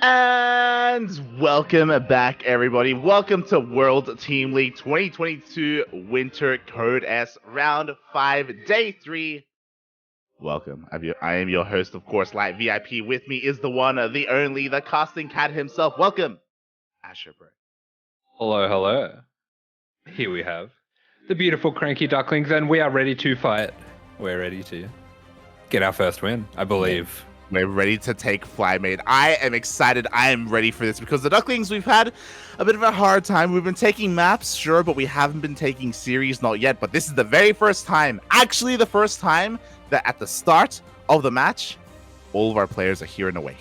And welcome back, everybody. Welcome to World Team League 2022 Winter Code S Round 5, Day 3. Welcome. I am your host, of course, Light VIP. With me is the one, the only, the casting cat himself. Welcome, AsherBro. Hello, hello. Here we have the beautiful CranKy Ducklings, and we are ready to fight. We're ready to get our first win, I believe. We're ready to take flight, mate. I am excited. I am ready for this because the Ducklings, we've had a bit of a hard time. We've been taking maps, sure, but we haven't been taking series, not yet. But this is the very first time, actually the first time, that at the start of the match, all of our players are here and awake.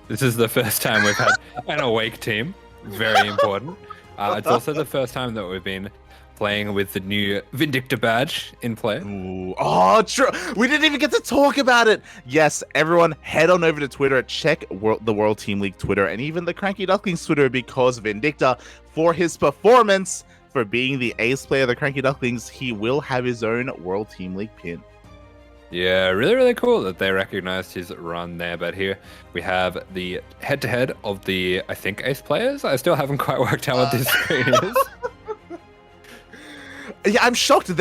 This is the first time we've had an awake team. Very important. It's also the first time that we've been playing with the new Vindicta badge in play. Ooh. Oh, true. We didn't even get to talk about it. Yes, everyone head on over to Twitter, check the World Team League Twitter, and even the CranKy Ducklings Twitter, because Vindicta, for his performance, for being the ace player of the CranKy Ducklings, he will have his own World Team League pin. Yeah, really cool that they recognized his run there. But here we have the head-to-head of the, I think, ace players. I still haven't quite worked out what this screen is. Yeah, I'm shocked that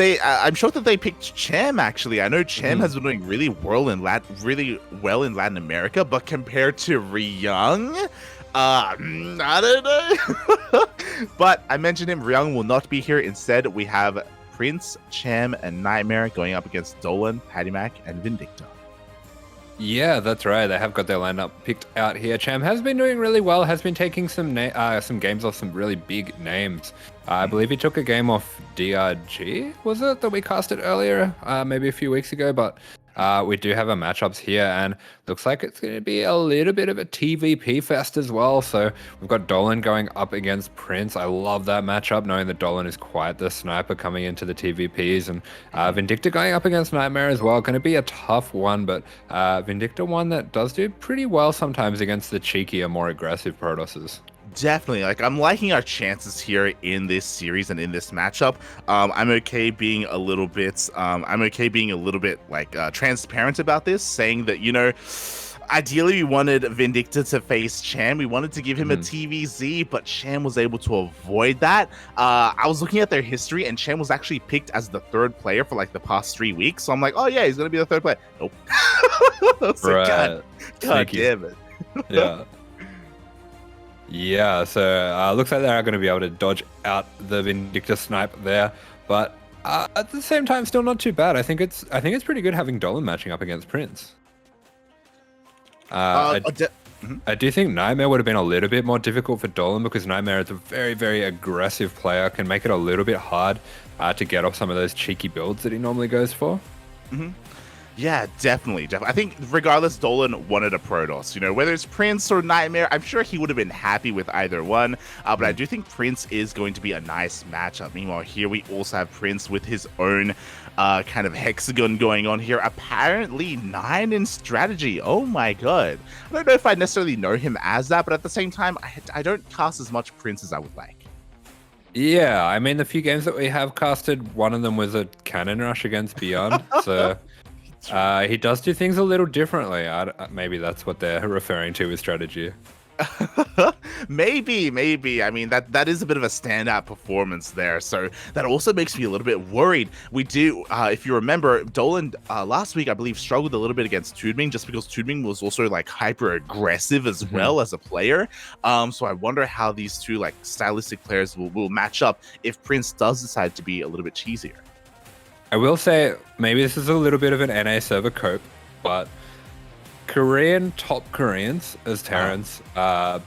they picked Cham. Actually, I know Cham has been doing really well in Latin America, but compared to Ryung, I don't know. But I mentioned him. Ryung will not be here. Instead, we have Prince, Cham, and Nightmare going up against Dolan, PattyMac, and Vindicta. Yeah, that's right. They have got their lineup picked out here. Cham has been doing really well. Has been taking some games off some really big names. I believe he took a game off DRG. Was it that we casted earlier, maybe a few weeks ago? But we do have our matchups here, and looks like it's going to be a little bit of a TVP fest as well. So we've got Dolan going up against Prince. I love that matchup, knowing that Dolan is quite the sniper coming into the TVPs, and Vindicta going up against Nightmare as well. Going to be a tough one, but Vindicta one that does do pretty well sometimes against the cheekier, more aggressive Protosses. Definitely, I'm liking our chances here in this series and in this matchup. I'm okay being a little bit transparent about this, saying that, ideally we wanted Vindicta to face Cham. We wanted to give him a TVZ, but Cham was able to avoid that. I was looking at their history, and Cham was actually picked as the third player for the past 3 weeks. So I'm like, oh yeah, he's gonna be the third player. Nope. Right. God damn it. Yeah. Yeah, so looks like they are going to be able to dodge out the Vindicta snipe there, but at the same time, still not too bad. I think it's pretty good having Dolan matching up against Prince. I do think Nightmare would have been a little bit more difficult for Dolan, because Nightmare is a very aggressive player, can make it a little bit hard to get off some of those cheeky builds that he normally goes for. Yeah, definitely. I think regardless, Dolan wanted a Protoss. Whether it's Prince or Nightmare, I'm sure he would have been happy with either one. But I do think Prince is going to be a nice matchup. Meanwhile, here we also have Prince with his own kind of hexagon going on here. Apparently 9 in strategy. Oh my god. I don't know if I necessarily know him as that, but at the same time, I don't cast as much Prince as I would like. Yeah, I mean, the few games that we have casted, one of them was a Cannon Rush against Beyond. So he does do things a little differently. Maybe that's what they're referring to with strategy. Maybe. I mean, that is a bit of a standout performance there. So that also makes me a little bit worried. We do, if you remember, Dolan last week, I believe, struggled a little bit against Tudming, just because Tudming was also hyper aggressive as well as a player. So I wonder how these two stylistic players will match up if Prince does decide to be a little bit cheesier. I will say, maybe this is a little bit of an NA server cope, but top Koreans, as Terrence,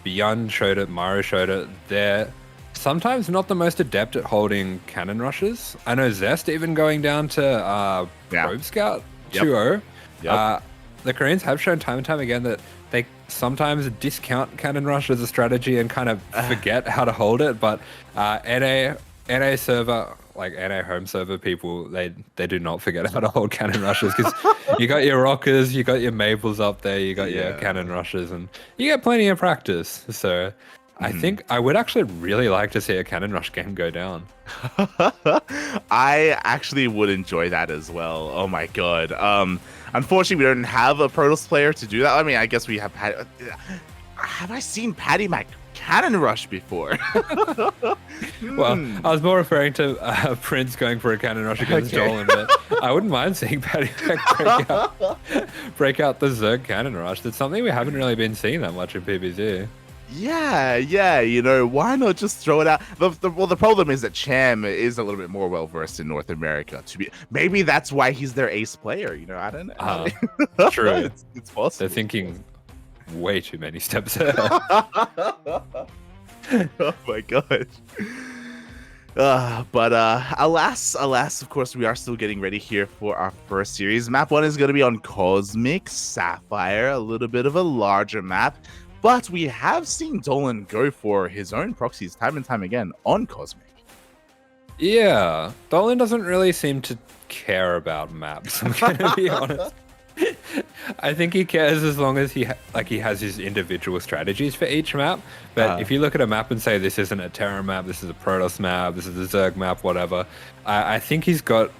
Beyond showed it, Mario showed it, they're sometimes not the most adept at holding cannon rushes. I know Zest even going down to Probe Scout 2-0. Yep. The Koreans have shown time and time again that they sometimes discount cannon rush as a strategy and kind of forget how to hold it, but NA server, NA home server people, they do not forget how to hold cannon rushes, because you got your rockers, you got your Maples up there, you got your cannon rushes, and you get plenty of practice. So I think I would actually really like to see a cannon rush game go down. I actually would enjoy that as well. Oh my god. Unfortunately, we don't have a Protoss player to do that. I mean, I guess we have had. Have I seen PattyMac cannon rush before? Well, I was more referring to Prince going for a cannon rush against Dolan, but I wouldn't mind seeing PattyMac break out the Zerg cannon rush. That's something we haven't really been seeing that much in PBZ. Yeah, you know, why not just throw it out? Well, the problem is that Cham is a little bit more well-versed in North America. Maybe that's why he's their ace player, you know, I don't know. True. It's possible. They're thinking way too many steps ahead. Oh my god. But alas, of course, we are still getting ready here for our first series. Map 1 is going to be on Cosmic Sapphire, a little bit of a larger map. But we have seen Dolan go for his own proxies time and time again on Cosmic. Yeah, Dolan doesn't really seem to care about maps, I'm going to be honest. I think he cares as long as he has his individual strategies for each map. But if you look at a map and say this isn't a Terra map, this is a Protoss map, this is a Zerg map, whatever, I think he's got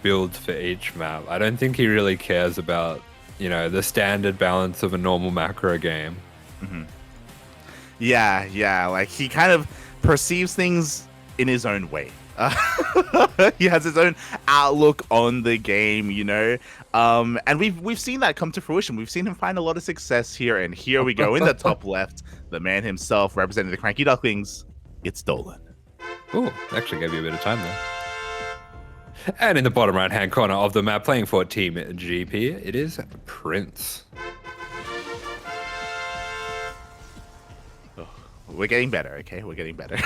builds for each map. I don't think he really cares about, you know, the standard balance of a normal macro game. Mm-hmm. Yeah, like he kind of perceives things in his own way. He has his own outlook on the game, you know, and we've seen that come to fruition. We've seen him find a lot of success here, and here we go in the top left, the man himself representing the CranKy Ducklings. It's Dolan. Oh, actually gave you a bit of time there. And in the bottom right-hand corner of the map, playing for Team GP, it is Prince. We're getting better, okay? We're getting better.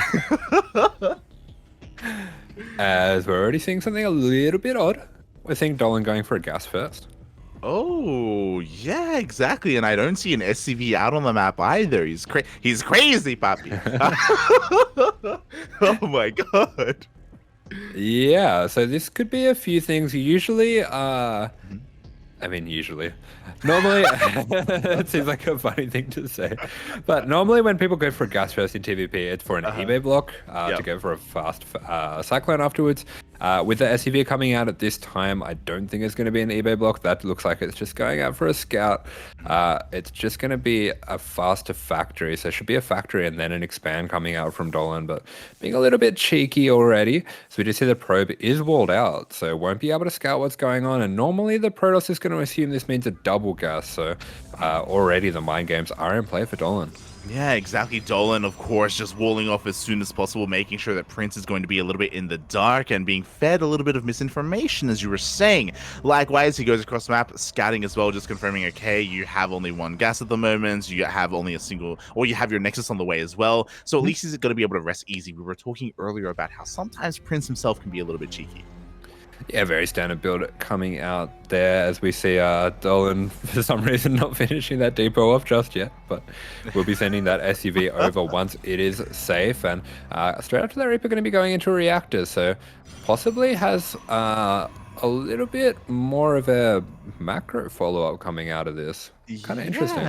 As we're already seeing something a little bit odd. We're seeing Dolan going for a gas first. Oh, yeah, exactly. And I don't see an SCV out on the map either. He's crazy, Papi. Oh my god. Yeah, so this could be a few things. Usually, normally, it seems like a funny thing to say, but normally when people go for a gas first in TVP, it's for an eBay block to go for a fast cyclone afterwards. With the SCV coming out at this time, I don't think it's going to be an eBay block. That looks like it's just going out for a scout. It's just going to be a faster factory. So it should be a factory and then an expand coming out from Dolan, but being a little bit cheeky already. So we just see the probe is walled out, so won't be able to scout what's going on. And normally the Protoss is going to assume this means a double gas. So already the mind games are in play for Dolan. Yeah, exactly. Dolan, of course, just walling off as soon as possible, making sure that Prince is going to be a little bit in the dark and being fed a little bit of misinformation, as you were saying. Likewise, he goes across the map, scouting as well, just confirming, okay, you have only one gas at the moment, you have only a single, or you have your Nexus on the way as well, so at least he's going to be able to rest easy. We were talking earlier about how sometimes Prince himself can be a little bit cheeky. Yeah, very standard build coming out there as we see Dolan for some reason not finishing that depot off just yet, but we'll be sending that SUV over once it is safe, and straight after that Reaper going to be going into a reactor, so possibly has a little bit more of a macro follow-up coming out of this. Kind of interesting.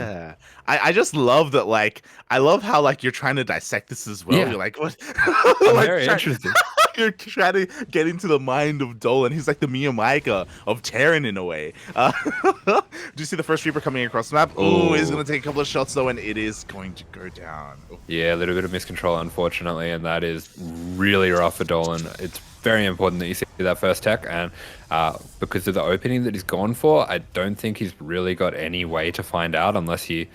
I just love that, like, I love how, like, you're trying to dissect this as well. You're like, what? Like, very interesting. You're trying to get into the mind of Dolan. He's like the Miyamika of Terran in a way. Do you see the first Reaper coming across the map? Oh, he's going to take a couple of shots, though, and it is going to go down. Yeah, a little bit of miscontrol, unfortunately, and that is really rough for Dolan. It's very important that you see that first tech, and because of the opening that he's gone for, I don't think he's really got any way to find out unless he,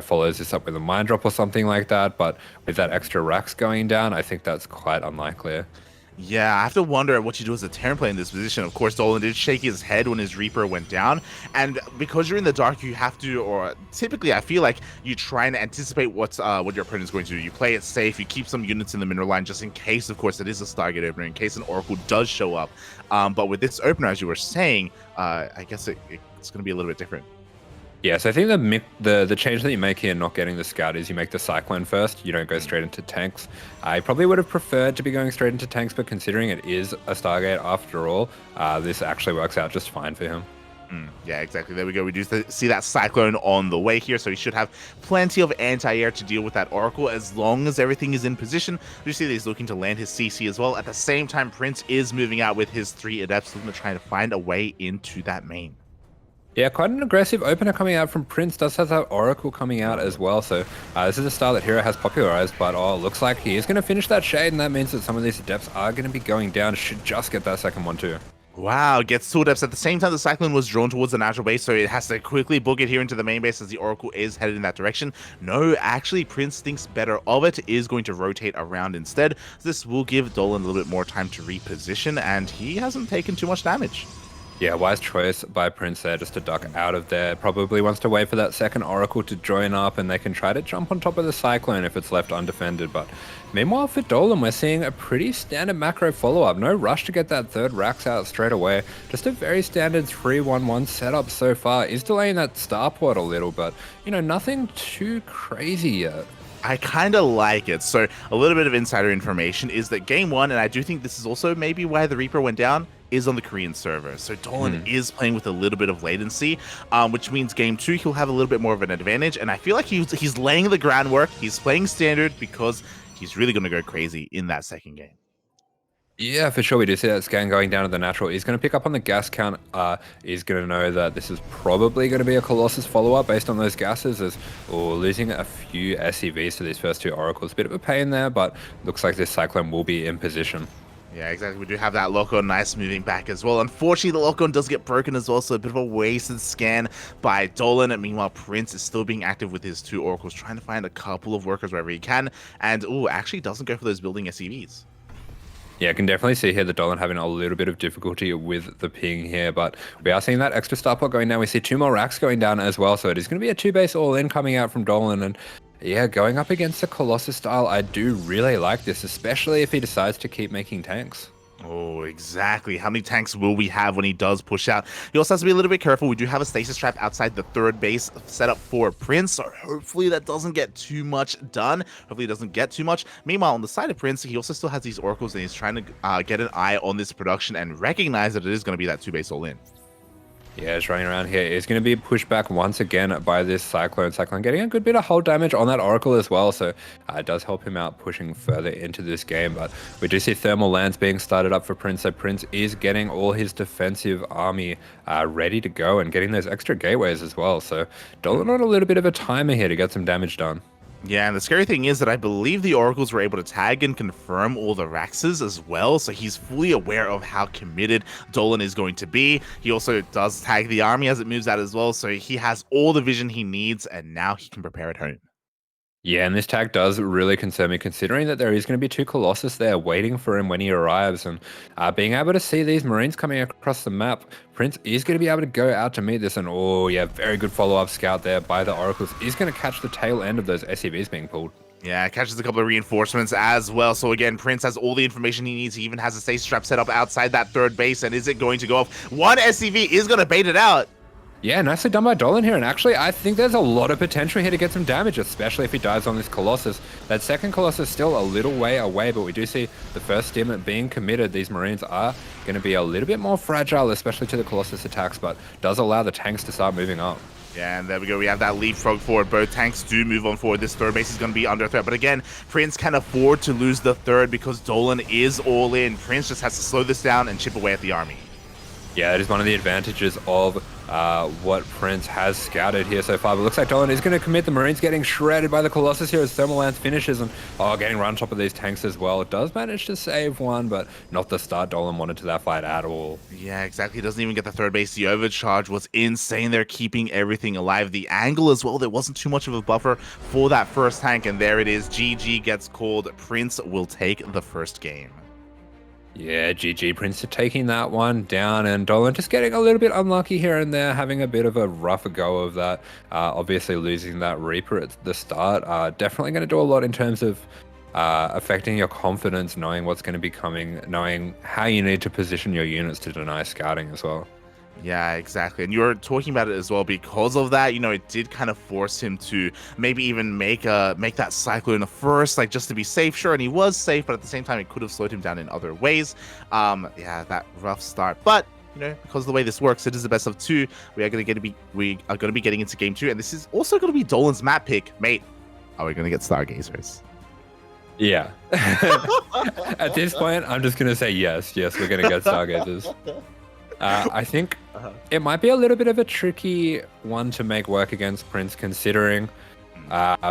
follows this up with a mine drop or something like that. But with that extra racks going down, I think that's quite unlikely. Yeah, I have to wonder what you do as a Terran player in this position. Of course, Dolan did shake his head when his Reaper went down, and because you're in the dark, you have to, or typically I feel like you try and anticipate what your opponent is going to do. You play it safe, you keep some units in the mineral line just in case, of course, it is a Stargate opener, in case an Oracle does show up. But with this opener, as you were saying, I guess it's going to be a little bit different. Yeah, so I think the change that you make here, not getting the scout, is you make the Cyclone first. You don't go straight into tanks. I probably would have preferred to be going straight into tanks, but considering it is a Stargate after all, this actually works out just fine for him. Yeah, exactly. There we go. We do see that Cyclone on the way here, so he should have plenty of anti-air to deal with that Oracle as long as everything is in position. You see that he's looking to land his CC as well. At the same time, Prince is moving out with his 3 Adepts, looking to try to find a way into that main. Yeah, quite an aggressive opener coming out from Prince. Does have that Oracle coming out as well. So this is a style that Hero has popularized, but looks like he is going to finish that Shade, and that means that some of these Adepts are going to be going down. Should just get that second one too. Wow, gets 2 Adepts. At the same time, the Cyclone was drawn towards the natural base, so it has to quickly book it here into the main base as the Oracle is headed in that direction. No, actually, Prince thinks better of it, is going to rotate around instead. This will give Dolan a little bit more time to reposition, and he hasn't taken too much damage. Yeah, wise choice by Prince there, just to duck out of there. Probably wants to wait for that second Oracle to join up, and they can try to jump on top of the Cyclone if it's left undefended. But meanwhile, for Dolan, we're seeing a pretty standard macro follow-up. No rush to get that third Rax out straight away. Just a very standard 3-1-1 setup so far. Is delaying that Starport a little, but, you know, nothing too crazy yet. I kind of like it. So a little bit of insider information is that game 1, and I do think this is also maybe why the Reaper went down, is on the Korean server. So Dolan is playing with a little bit of latency, which means game 2 he'll have a little bit more of an advantage. And I feel like he's laying the groundwork. He's playing standard because he's really going to go crazy in that second game. Yeah, for sure. We do see that scan going down to the natural. He's going to pick up on the gas count. He's going to know that this is probably going to be a Colossus follow-up based on those gases, as losing a few SCVs to these first 2 Oracles. Bit of a pain there, but looks like this Cyclone will be in position. Yeah, exactly. We do have that lock-on nice moving back as well. Unfortunately, the lock-on does get broken as well, so a bit of a wasted scan by Dolan. And meanwhile, Prince is still being active with his 2 Oracles, trying to find a couple of workers wherever he can. And, actually doesn't go for those building SCVs. Yeah, I can definitely see here that Dolan having a little bit of difficulty with the ping here, but we are seeing that extra starport going down. We see 2 more racks going down as well, so it is going to be a 2-base all-in coming out from Dolan. And yeah, going up against the Colossus style, I do really like this, especially if he decides to keep making tanks. Oh, exactly. How many tanks will we have when he does push out? He also has to be a little bit careful. We do have a stasis trap outside the 3rd base set up for Prince, so hopefully that doesn't get too much done. Hopefully it doesn't get too much. Meanwhile, on the side of Prince, he also still has these Oracles, and he's trying to get an eye on this production and recognize that it is going to be that 2-base all-in. Yeah, it's running around here. It's going to be pushed back once again by this Cyclone. Cyclone getting a good bit of hull damage on that Oracle as well, so it does help him out pushing further into this game. But we do see thermal lands being started up for Prince, so Prince is getting all his defensive army ready to go and getting those extra gateways as well. So Dolan on a little bit of a timer here to get some damage done. Yeah, and the scary thing is that I believe the Oracles were able to tag and confirm all the Raxes as well, so he's fully aware of how committed Dolan is going to be. He also does tag the army as it moves out as well, so he has all the vision he needs, and now he can prepare at home. Yeah, and this tag does really concern me, considering that there is going to be 2 Colossus there waiting for him when he arrives, and being able to see these Marines coming across the map, Prince is going to be able to go out to meet this, and very good follow-up scout there by the Oracles. Is going to catch the tail end of those SCVs being pulled. Yeah, catches a couple of reinforcements as well. So again, Prince has all the information he needs. He even has a stasis trap set up outside that 3rd base, and is it going to go off? One SCV is going to bait it out. Yeah, nicely done by Dolan here, and actually I think there's a lot of potential here to get some damage, especially if he dies on this Colossus. That second Colossus still a little way away, but we do see the first stim being committed. These Marines are going to be a little bit more fragile, especially to the Colossus attacks, but does allow the tanks to start moving up. Yeah, and there we go. We have that leapfrog forward. Both tanks do move on forward. This 3rd base is going to be under threat. But again, Prince can afford to lose the 3rd because Dolan is all in. Prince just has to slow this down and chip away at the army. Yeah, that is one of the advantages of what Prince has scouted here so far. But it looks like Dolan is going to commit. The Marines getting shredded by the Colossus here as Thermal Lance finishes, and getting right on top of these tanks as well. It does manage to save one, but not the start Dolan wanted to that fight at all. Yeah, exactly. He doesn't even get the 3rd base. The overcharge was insane. They're keeping everything alive. The angle as well, there wasn't too much of a buffer for that first tank, and there it is. GG gets called. Prince will take the first game. Yeah, GG Prince taking that one down, and Dolan just getting a little bit unlucky here and there, having a bit of a rougher go of that. Obviously losing that Reaper at the start, definitely going to do a lot in terms of affecting your confidence, knowing what's going to be coming, knowing how you need to position your units to deny scouting as well. Yeah, exactly. And you were talking about it as well because of that, it did kind of force him to maybe even make that Cyclone first, like just to be safe. Sure, and he was safe, but at the same time, it could have slowed him down in other ways. Yeah, that rough start. But because of the way this works, it is the best of 2. We are going to be getting into game 2, and this is also going to be Dolan's map pick, mate. Are we going to get Stargazers? Yeah. At this point, I'm just going to say yes. Yes, we're going to get Stargazers. I think Uh-huh. it might be a little bit of a tricky one to make work against Prince, considering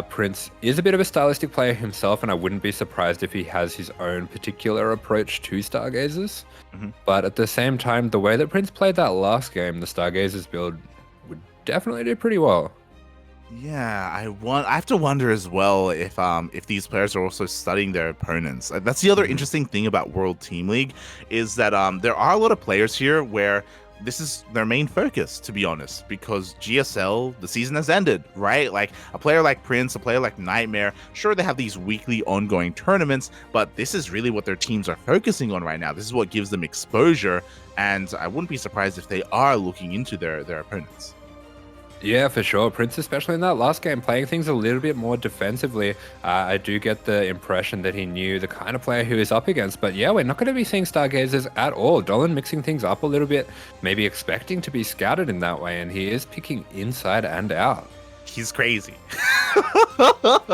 Prince is a bit of a stylistic player himself, and I wouldn't be surprised if he has his own particular approach to Stargazers. Mhm. But at the same time, the way that Prince played that last game, the Stargazers build would definitely do pretty well. Yeah, I have to wonder as well if these players are also studying their opponents. That's the other interesting thing about World Team League is that there are a lot of players here where this is their main focus, to be honest, because GSL, the season has ended, right? Like a player like Prince, a player like Nightmare, sure, they have these weekly ongoing tournaments, but this is really what their teams are focusing on right now. This is what gives them exposure, and I wouldn't be surprised if they are looking into their opponents. Yeah, for sure. Prince, especially in that last game, playing things a little bit more defensively. I do get the impression that he knew the kind of player he was up against. But yeah, we're not going to be seeing Stargazers at all. Dolan mixing things up a little bit, maybe expecting to be scouted in that way, and he is picking inside and out. He's crazy.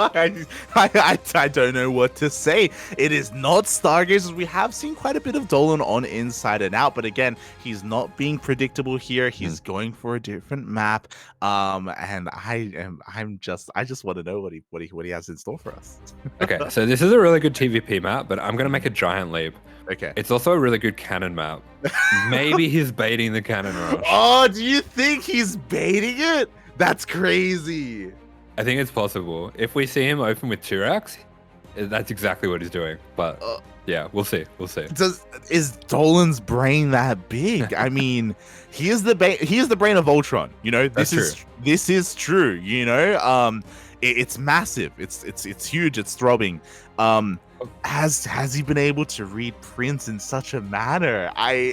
I don't know what to say. It is not Stargazers. We have seen quite a bit of Dolan on Inside and Out, but again, he's not being predictable here. He's going for a different map. And I just want to know what he has in store for us. Okay, so this is a really good TVP map, but I'm gonna make a giant leap. Okay. It's also a really good cannon map. Maybe he's baiting the cannon rush. Oh, do you think he's baiting it? That's crazy. I think it's possible. If we see him open with 2 racks, that's exactly what he's doing. But yeah, we'll see. We'll see. Is Dolan's brain that big? I mean, he is the brain of Ultron. You know, this is true. You know, it's massive. It's huge. It's throbbing. Has he been able to read Prince in such a manner? I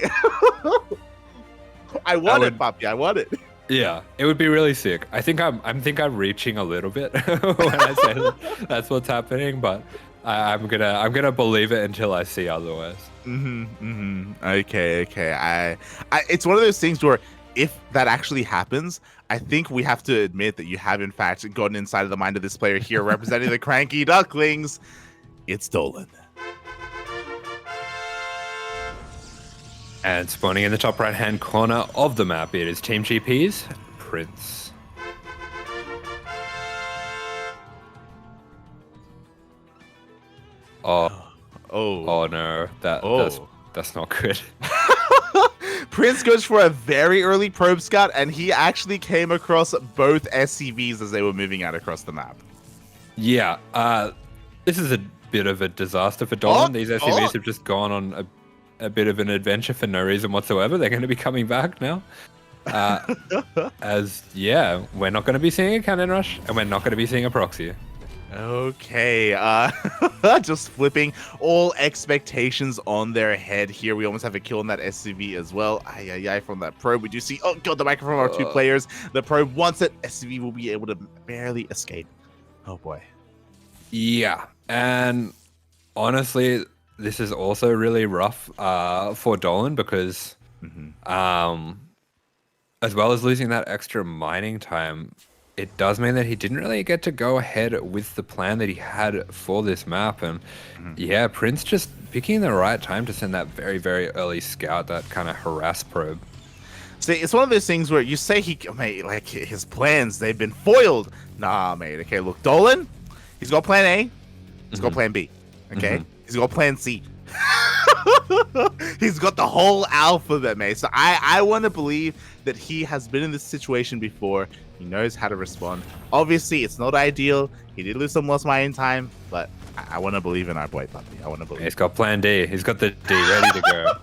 want it, Papi. I want it. Yeah, it would be really sick. I think I'm reaching a little bit when I say that's what's happening, but I'm gonna believe it until I see otherwise. Okay. It's one of those things where if that actually happens, I think we have to admit that you have in fact gotten inside of the mind of this player here, representing the CranKy Ducklings. It's Dolan. And spawning in the top right-hand corner of the map, it is Team GP's Prince. Oh no, that's not good. Prince goes for a very early probe scout, and he actually came across both SCVs as they were moving out across the map. Yeah, this is a bit of a disaster for Dolan. These SCVs have just gone on a bit of an adventure for no reason whatsoever. They're going to be coming back now. We're not going to be seeing a cannon rush, and we're not going to be seeing a proxy. Okay, just flipping all expectations on their head here. We almost have a kill on that SCV as well. From that probe. We do see, oh god, the microphone of our 2 players. The probe wants it. SCV will be able to barely escape. Oh boy. Yeah, and honestly, this is also really rough for Dolan because as well as losing that extra mining time, it does mean that he didn't really get to go ahead with the plan that he had for this map. And yeah, Prince just picking the right time to send that very, very early scout, that kind of harass probe. See, it's one of those things where you say like his plans, they've been foiled. Nah, mate. Okay, look, Dolan, he's got plan A, he's got plan B. Okay, he's got plan C. He's got the whole alphabet, mate. So I want to believe that he has been in this situation before. He knows how to respond. Obviously, it's not ideal. He did lose some lost mining time, but I want to believe in our boy, Puppy. I want to believe. He's got plan D. He's got the D ready to go.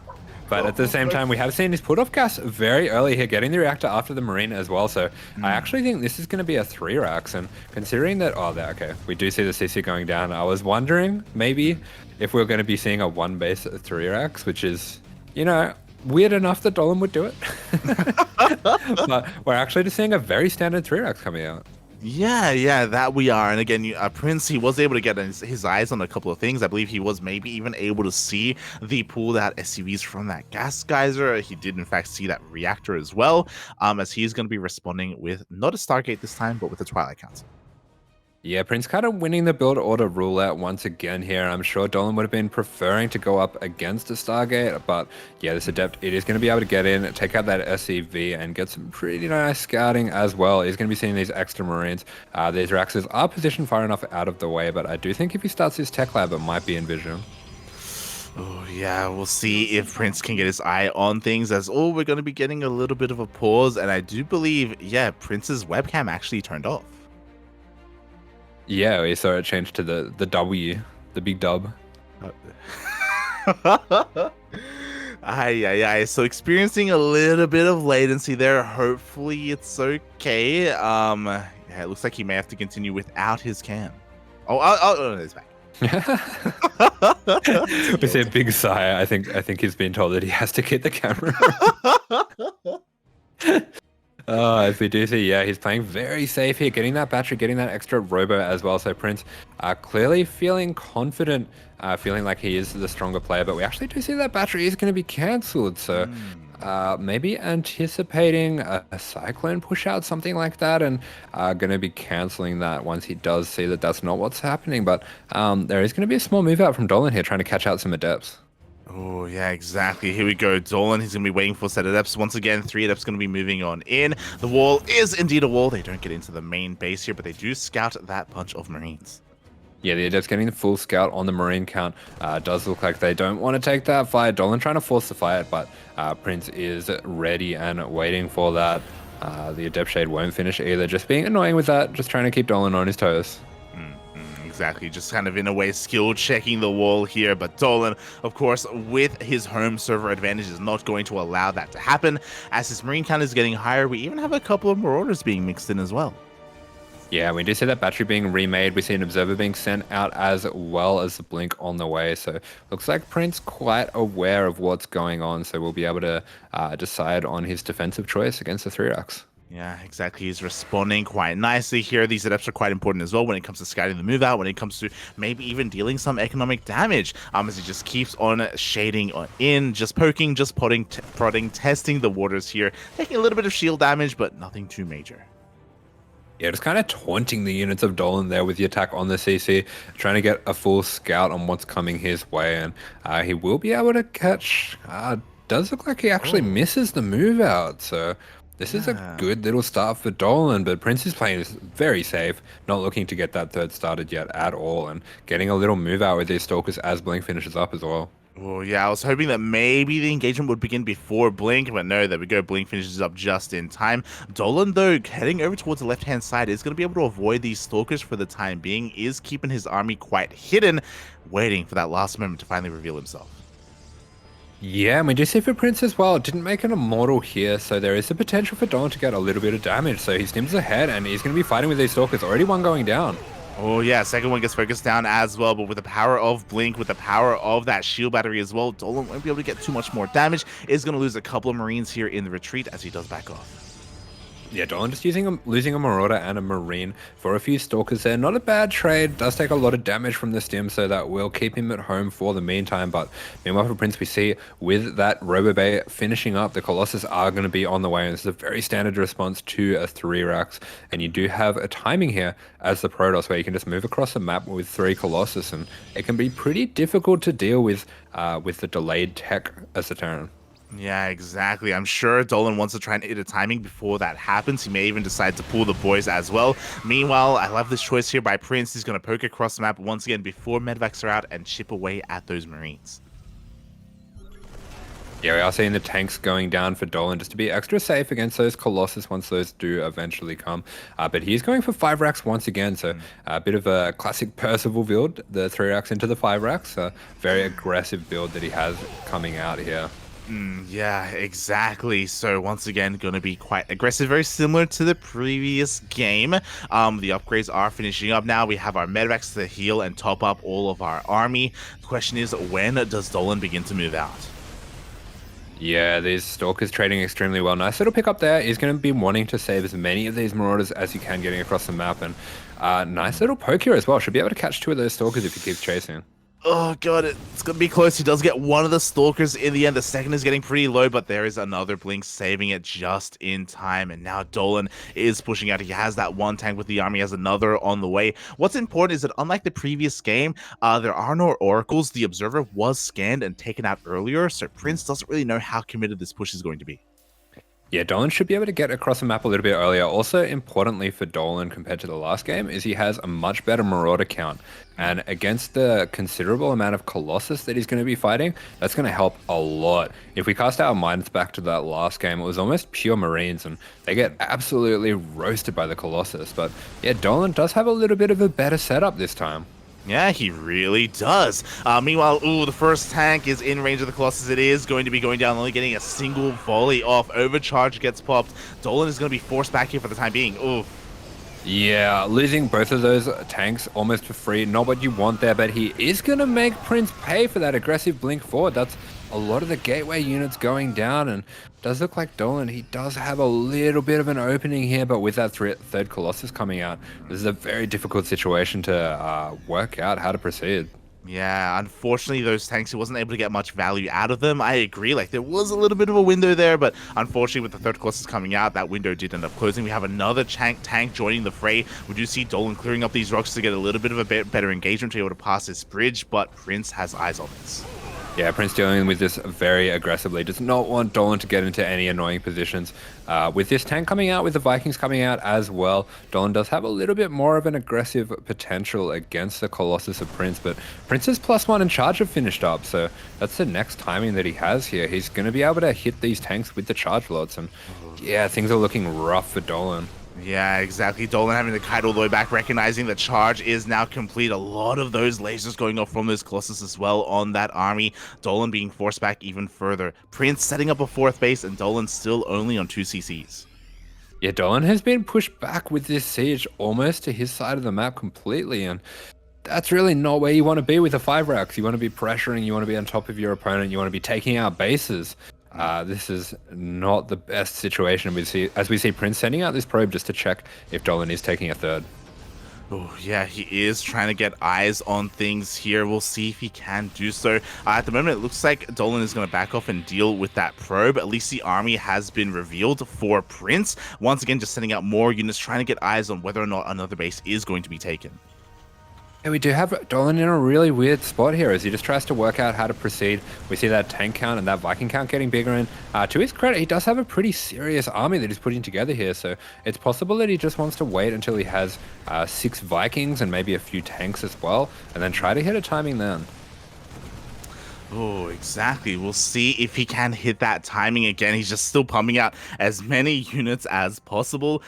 But at the same time, we have seen his put off gas very early here, getting the reactor after the marine as well. So I actually think this is going to be a 3 racks. And considering that, okay, we do see the CC going down. I was wondering maybe if we're going to be seeing a 1 base at 3 racks, which is, you know, weird enough that Dolan would do it. But we're actually just seeing a very standard 3 racks coming out. Yeah, that we are. And again, Prince, he was able to get his eyes on a couple of things. I believe he was maybe even able to see the pulled out SCVs from that gas geyser. He did, in fact, see that reactor as well, as he's going to be responding with not a Stargate this time, but with a Twilight Council. Yeah, Prince kind of winning the build order roulette once again here. I'm sure Dolan would have been preferring to go up against a Stargate, but yeah, this Adept, it is going to be able to get in, take out that SCV, and get some pretty nice scouting as well. He's going to be seeing these extra Marines. These Raxes are positioned far enough out of the way, but I do think if he starts his tech lab, it might be in vision. Oh, yeah, we'll see if Prince can get his eye on things as, oh, we're going to be getting a little bit of a pause. And I do believe, yeah, Prince's webcam actually turned off. Yeah, we saw it change to the W, the big dub. Aye. So experiencing a little bit of latency there. Hopefully it's okay. Yeah, it looks like he may have to continue without his cam. Oh, it's back. We see a big sigh. I think he's been told that he has to get the camera. As we do see, yeah, he's playing very safe here, getting that battery, getting that extra robo as well. So Prince clearly feeling confident, feeling like he is the stronger player, but we actually do see that battery is going to be cancelled. So maybe anticipating a Cyclone push out, something like that, and going to be cancelling that once he does see that that's not what's happening. But there is going to be a small move out from Dolan here, trying to catch out some Adepts. Oh, yeah, exactly. Here we go. Dolan, he's going to be waiting for set Adepts. Once again, 3 Adepts going to be moving on in. The wall is indeed a wall. They don't get into the main base here, but they do scout that bunch of Marines. Yeah, the Adepts getting the full scout on the Marine count. Does look like they don't want to take that fight. Dolan trying to force the fight, but Prince is ready and waiting for that. The Adept Shade won't finish either. Just being annoying with that. Just trying to keep Dolan on his toes. Exactly, just kind of in a way skill checking the wall here, but Dolan, of course, with his home server advantage, is not going to allow that to happen. As his Marine count is getting higher, we even have a couple of Marauders being mixed in as well. Yeah, we do see that battery being remade. We see an Observer being sent out as well as the Blink on the way. So looks like Prince quite aware of what's going on, so we'll be able to decide on his defensive choice against the 3-Racks. Yeah, exactly. He's responding quite nicely here. These Adepts are quite important as well when it comes to scouting the move out, when it comes to maybe even dealing some economic damage. As he just keeps on shading in, just poking, just prodding, testing the waters here, taking a little bit of shield damage, but nothing too major. Yeah, just kind of taunting the units of Dolan there with the attack on the CC, trying to get a full scout on what's coming his way, and he will be able to catch. Does look like he actually misses the move out, so this is a good little start for Dolan, but Prince is playing very safe, not looking to get that third started yet at all, and getting a little move out with these Stalkers as Blink finishes up as well. Oh, yeah, I was hoping that maybe the engagement would begin before Blink, but no, there we go. Blink finishes up just in time. Dolan, though, heading over towards the left-hand side, is going to be able to avoid these Stalkers for the time being, is keeping his army quite hidden, waiting for that last moment to finally reveal himself. Yeah, and we do see for Prince as well. Didn't make an immortal here, so there is the potential for Dolan to get a little bit of damage. So he stims ahead, and he's going to be fighting with these Stalkers. Already one going down. Oh, yeah, second one gets focused down as well, but with the power of Blink, with the power of that shield battery as well, Dolan won't be able to get too much more damage. Is going to lose a couple of Marines here in the retreat as he does back off. Yeah, Dolan just losing a Marauder and a Marine for a few Stalkers there. Not a bad trade. Does take a lot of damage from the stim, so that will keep him at home for the meantime. But meanwhile for Prince, we see with that Robobay finishing up, the Colossus are going to be on the way. And this is a very standard response to a 3-Racks. And you do have a timing here as the Protoss where you can just move across the map with 3 Colossus. And it can be pretty difficult to deal with the delayed tech as a Terran. Yeah, exactly. I'm sure Dolan wants to try and hit a timing before that happens. He may even decide to pull the boys as well. Meanwhile, I love this choice here by Prince. He's going to poke across the map once again before Medvacs are out and chip away at those Marines. Yeah, we are seeing the tanks going down for Dolan just to be extra safe against those Colossus once those do eventually come. But he's going for 5-Racks once again, so a bit of a classic Percival build, the 3-Racks into the 5-Racks. Very aggressive build that he has coming out here. Yeah, exactly. So once again, going to be quite aggressive, very similar to the previous game. The upgrades are finishing up now. We have our Medvacs to heal and top up all of our army. The question is, when does Dolan begin to move out? Yeah, these Stalkers trading extremely well. Nice little pick up there. He's going to be wanting to save as many of these Marauders as he can getting across the map. And nice little poke here as well. Should be able to catch 2 of those Stalkers if he keeps chasing. Oh god, it's gonna be close. He does get one of the stalkers in the end. The second is getting pretty low, but there is another blink saving it just in time. And now Dolan is pushing out. He has that one tank with the army, has another on the way. What's important is that unlike the previous game, there are no oracles. The observer was scanned and taken out earlier, so Prince doesn't really know how committed this push is going to be. Yeah, Dolan should be able to get across the map a little bit earlier. Also, importantly for Dolan compared to the last game is he has a much better Marauder count. And against the considerable amount of Colossus that he's going to be fighting, that's going to help a lot. If we cast our minds back to that last game, it was almost pure Marines, and they get absolutely roasted by the Colossus. But yeah, Dolan does have a little bit of a better setup this time. Yeah, he really does. Meanwhile, the first tank is in range of the Colossus. It is going to be going down, only getting a single volley off. Overcharge gets popped. Dolan is going to be forced back here for the time being. Ooh. Yeah, losing both of those tanks almost for free. Not what you want there, but he is going to make Prince pay for that aggressive blink forward. That's a lot of the gateway units going down, and does look like Dolan, he does have a little bit of an opening here, but with that third Colossus coming out, this is a very difficult situation to work out how to proceed. Yeah, unfortunately, those tanks, he wasn't able to get much value out of them. I agree, like, there was a little bit of a window there, but unfortunately, with the third Colossus coming out, that window did end up closing. We have another tank joining the fray. We do see Dolan clearing up these rocks to get a little bit of a better engagement to be able to pass this bridge, but Prince has eyes on this. Yeah, Prince dealing with this very aggressively. Does not want Dolan to get into any annoying positions. With this tank coming out, with the Vikings coming out as well, Dolan does have a little bit more of an aggressive potential against the Colossus of Prince, but Prince's +1 and charge have finished up, so that's the next timing that he has here. He's going to be able to hit these tanks with the charge lots, and yeah, things are looking rough for Dolan. Yeah, exactly. Dolan having to kite all the way back, recognizing the charge is now complete. A lot of those lasers going off from those Colossus as well on that army. Dolan being forced back even further. Prince setting up a fourth base, and Dolan still only on 2 CCs. Yeah, Dolan has been pushed back with this siege almost to his side of the map completely, and that's really not where you want to be with the 5 racks. You want to be pressuring, you want to be on top of your opponent, you want to be taking out bases. This is not the best situation as we see Prince sending out this probe just to check if Dolan is taking a third. Oh, yeah, he is trying to get eyes on things here. We'll see if he can do so. At the moment, it looks like Dolan is going to back off and deal with that probe. At least the army has been revealed for Prince. Once again, just sending out more units, trying to get eyes on whether or not another base is going to be taken. Yeah, we do have Dolan in a really weird spot here as he just tries to work out how to proceed. We see that tank count and that Viking count getting bigger, and to his credit, he does have a pretty serious army that he's putting together here, so it's possible that he just wants to wait until he has 6 Vikings and maybe a few tanks as well, and then try to hit a timing then. Oh, exactly. We'll see if he can hit that timing again. He's just still pumping out as many units as possible.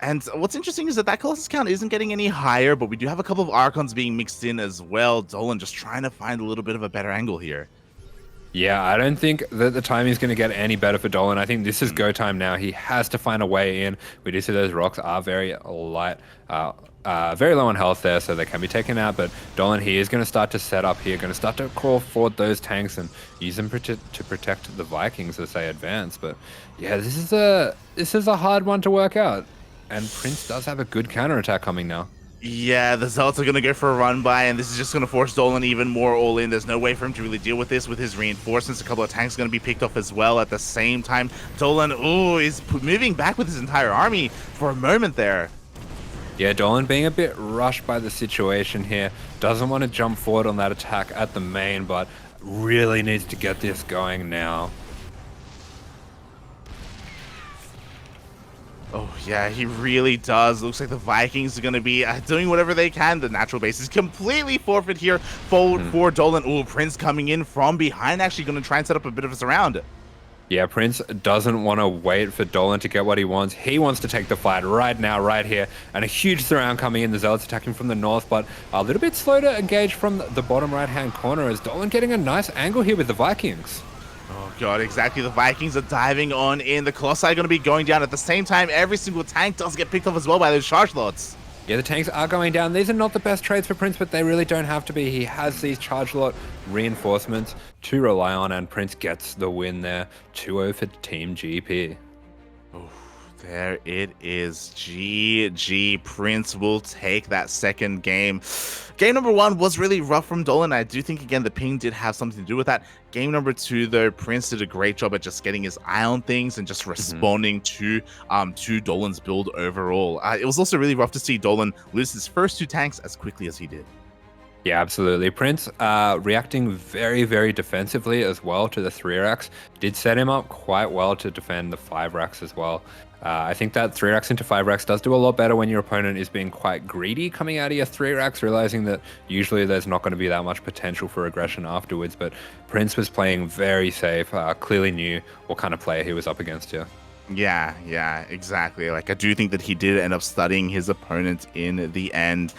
And what's interesting is that Colossus count isn't getting any higher, but we do have a couple of Archons being mixed in as well. Dolan just trying to find a little bit of a better angle here. Yeah, I don't think that the timing is going to get any better for Dolan. I think this is go time now. He has to find a way in. We do see those rocks are very light, very low on health there, so they can be taken out. But Dolan, he is going to start to set up here, going to start to crawl forward those tanks and use them to protect the Vikings as they advance. But yeah, this is a hard one to work out. And Prince does have a good counterattack coming now. Yeah, the Zealots are going to go for a run by, and this is just going to force Dolan even more all in. There's no way for him to really deal with this with his reinforcements. A couple of tanks going to be picked off as well at the same time. Dolan, is moving back with his entire army for a moment there. Yeah, Dolan being a bit rushed by the situation here. Doesn't want to jump forward on that attack at the main, but really needs to get this going now. Oh, yeah, he really does. Looks like the Vikings are going to be doing whatever they can. The natural base is completely forfeit here for Dolan. Oh, Prince coming in from behind, actually going to try and set up a bit of a surround. Yeah, Prince doesn't want to wait for Dolan to get what he wants. He wants to take the fight right now, right here. And a huge surround coming in. The Zealots attacking from the north, but a little bit slow to engage from the bottom right-hand corner as Dolan getting a nice angle here with the Vikings. Oh god, exactly. The Vikings are diving on in. The Colossi are going to be going down at the same time. Every single tank does get picked off as well by those charge lots. Yeah, the tanks are going down. These are not the best trades for Prince, but they really don't have to be. He has these charge lot reinforcements to rely on, and Prince gets the win there. 2-0 for Team GP. There it is. GG. Prince will take that second game. Game number one was really rough from Dolan. I do think, again, the ping did have something to do with that. Game number two, though, Prince did a great job at just getting his eye on things and just responding to Dolan's build overall. It was also really rough to see Dolan lose his first two tanks as quickly as he did. Yeah, absolutely. Prince reacting very, very defensively as well to the 3 racks did set him up quite well to defend the 5 racks as well. I think that 3 racks into 5 racks does do a lot better when your opponent is being quite greedy coming out of your 3 racks, realizing that usually there's not going to be that much potential for aggression afterwards. But Prince was playing very safe, clearly knew what kind of player he was up against here. Yeah, exactly. Like, I do think that he did end up studying his opponent in the end.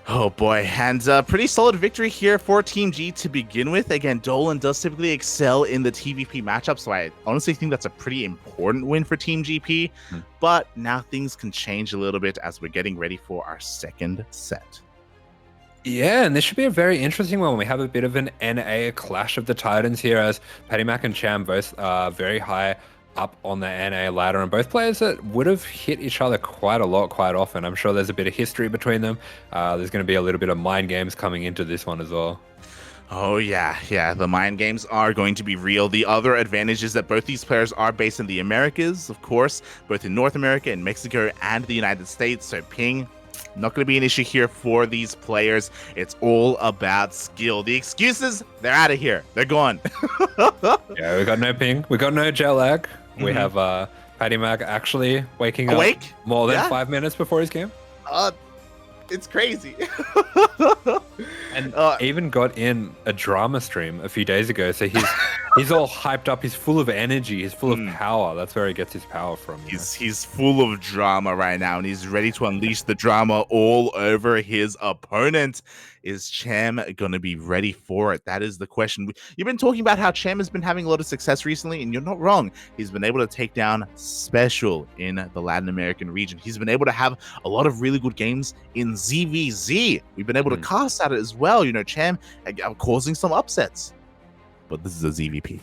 Oh boy, and pretty solid victory here for Team G to begin with. Again, Dolan does typically excel in the TVP matchup, so I honestly think that's a pretty important win for Team GP. But now things can change a little bit as we're getting ready for our second set. Yeah, and this should be a very interesting one. We have a bit of an NA clash of the Titans here, as PattyMac and Cham both very high up on the NA ladder, and both players that would have hit each other quite a lot, quite often. I'm sure there's a bit of history between them. There's going to be a little bit of mind games coming into this one as well. Oh yeah, the mind games are going to be real. The other advantage is that both these players are based in the Americas, of course, both in North America, in Mexico, and the United States, so ping, not going to be an issue here for these players. It's all about skill. The excuses, they're out of here. They're gone. Yeah, we got no ping. We got no jet lag. We have PattyMac actually waking up more than 5 minutes before his game. It's crazy. And even got in a drama stream a few days ago, so he's all hyped up. He's full of energy. He's full of power. That's where he gets his power from. He's full of drama right now, and he's ready to unleash the drama all over his opponent. Is Cham going to be ready for it? That is the question. You've been talking about how Cham has been having a lot of success recently, and you're not wrong. He's been able to take down Special in the Latin American region. He's been able to have a lot of really good games in ZVZ. We've been able to cast at it as well. You know, Cham causing some upsets. But this is a ZVP.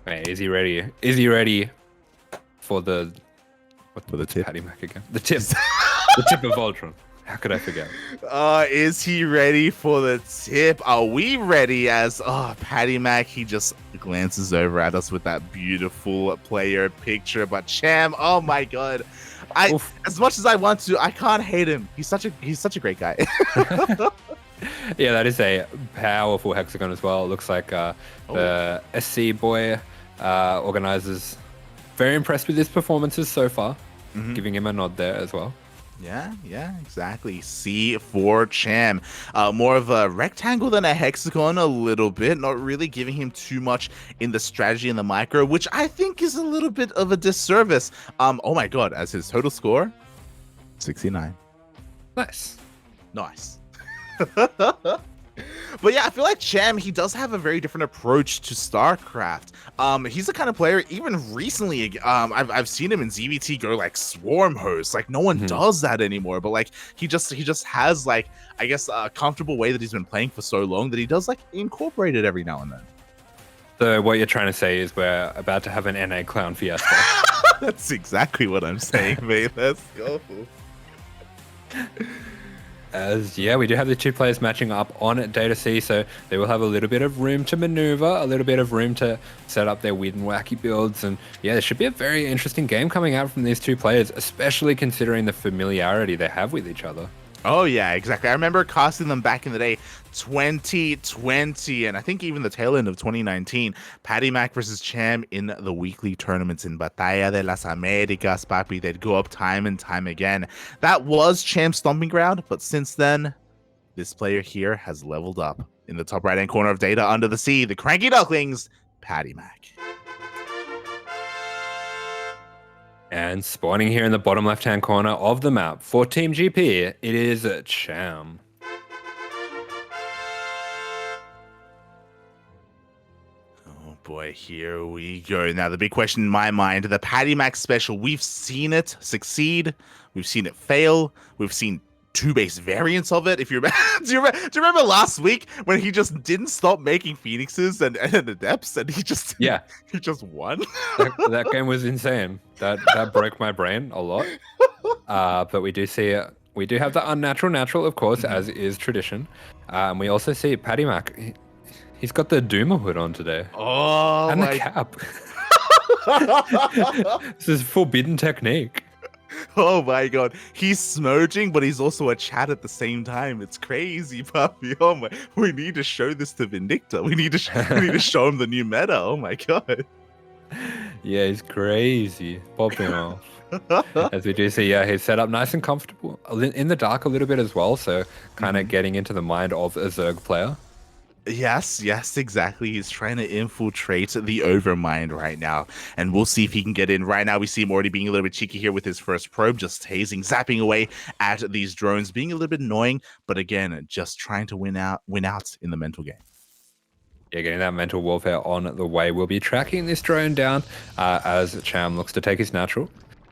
Hey, is he ready? Is he ready for the tip? PattyMac again? The tip. The tip of Voltron. How could I forget? Is he ready for the tip? Are we ready? As PattyMac, he just glances over at us with that beautiful player picture. But Cham, oh my god, as much as I want to, I can't hate him. He's such a great guy. Yeah, that is a powerful hexagon as well. It looks like the SC boy organizers very impressed with his performances so far, giving him a nod there as well. Yeah, exactly. C for Cham. More of a rectangle than a hexagon a little bit, not really giving him too much in the strategy and the micro, which I think is a little bit of a disservice. Oh my god, as his total score, 69. Nice. But yeah, I feel like Cham, he does have a very different approach to StarCraft. He's the kind of player, even recently, I've seen him in ZVT go like swarm host. Like no one does that anymore. But like he just has like, I guess, a comfortable way that he's been playing for so long that he does like incorporate it every now and then. So what you're trying to say is we're about to have an NA clown fiesta. That's exactly what I'm saying, mate. Let's go. We do have the two players matching up on Data C, so they will have a little bit of room to maneuver, a little bit of room to set up their weird and wacky builds, and yeah, there should be a very interesting game coming out from these two players, especially considering the familiarity they have with each other. Oh yeah, exactly. I remember casting them back in the day, 2020, and I think even the tail end of 2019. PattyMac versus Cham in the weekly tournaments in Batalla de las Americas, papi. They'd go up time and time again. That was Cham's stomping ground, but since then, this player here has leveled up. In the top right-hand corner of Data Under the Sea, the CranKy Ducklings, PattyMac. And spawning here in the bottom left-hand corner of the map for Team GP, it is Cham. Oh boy, here we go. Now, the big question in my mind, the PattyMac special, we've seen it succeed, we've seen it fail, we've seen two base variants of it. If you remember, do you remember last week when he just didn't stop making Phoenixes and Adepts, and he just won? that game was insane. That broke my brain a lot. But we do see we do have the unnatural natural, of course, as is tradition. And we also see PattyMac. He's got the Doomer hood on today. Oh, and the cap. This is forbidden technique. Oh my god, he's smudging, but he's also a chat at the same time. It's crazy, puppy. Oh my, we need to show this to Vindicta. We need to show him the new meta. Oh my god. Yeah, he's crazy, popping off. As we do see, yeah, he's set up nice and comfortable in the dark a little bit as well. So kind of getting into the mind of a Zerg player. Yes, exactly. He's trying to infiltrate the Overmind right now, and we'll see if he can get in. Right now, we see him already being a little bit cheeky here with his first probe, just hazing, zapping away at these drones, being a little bit annoying, but again, just trying to win out in the mental game. Yeah, getting that mental warfare on the way. We'll be tracking this drone down as Cham looks to take his natural.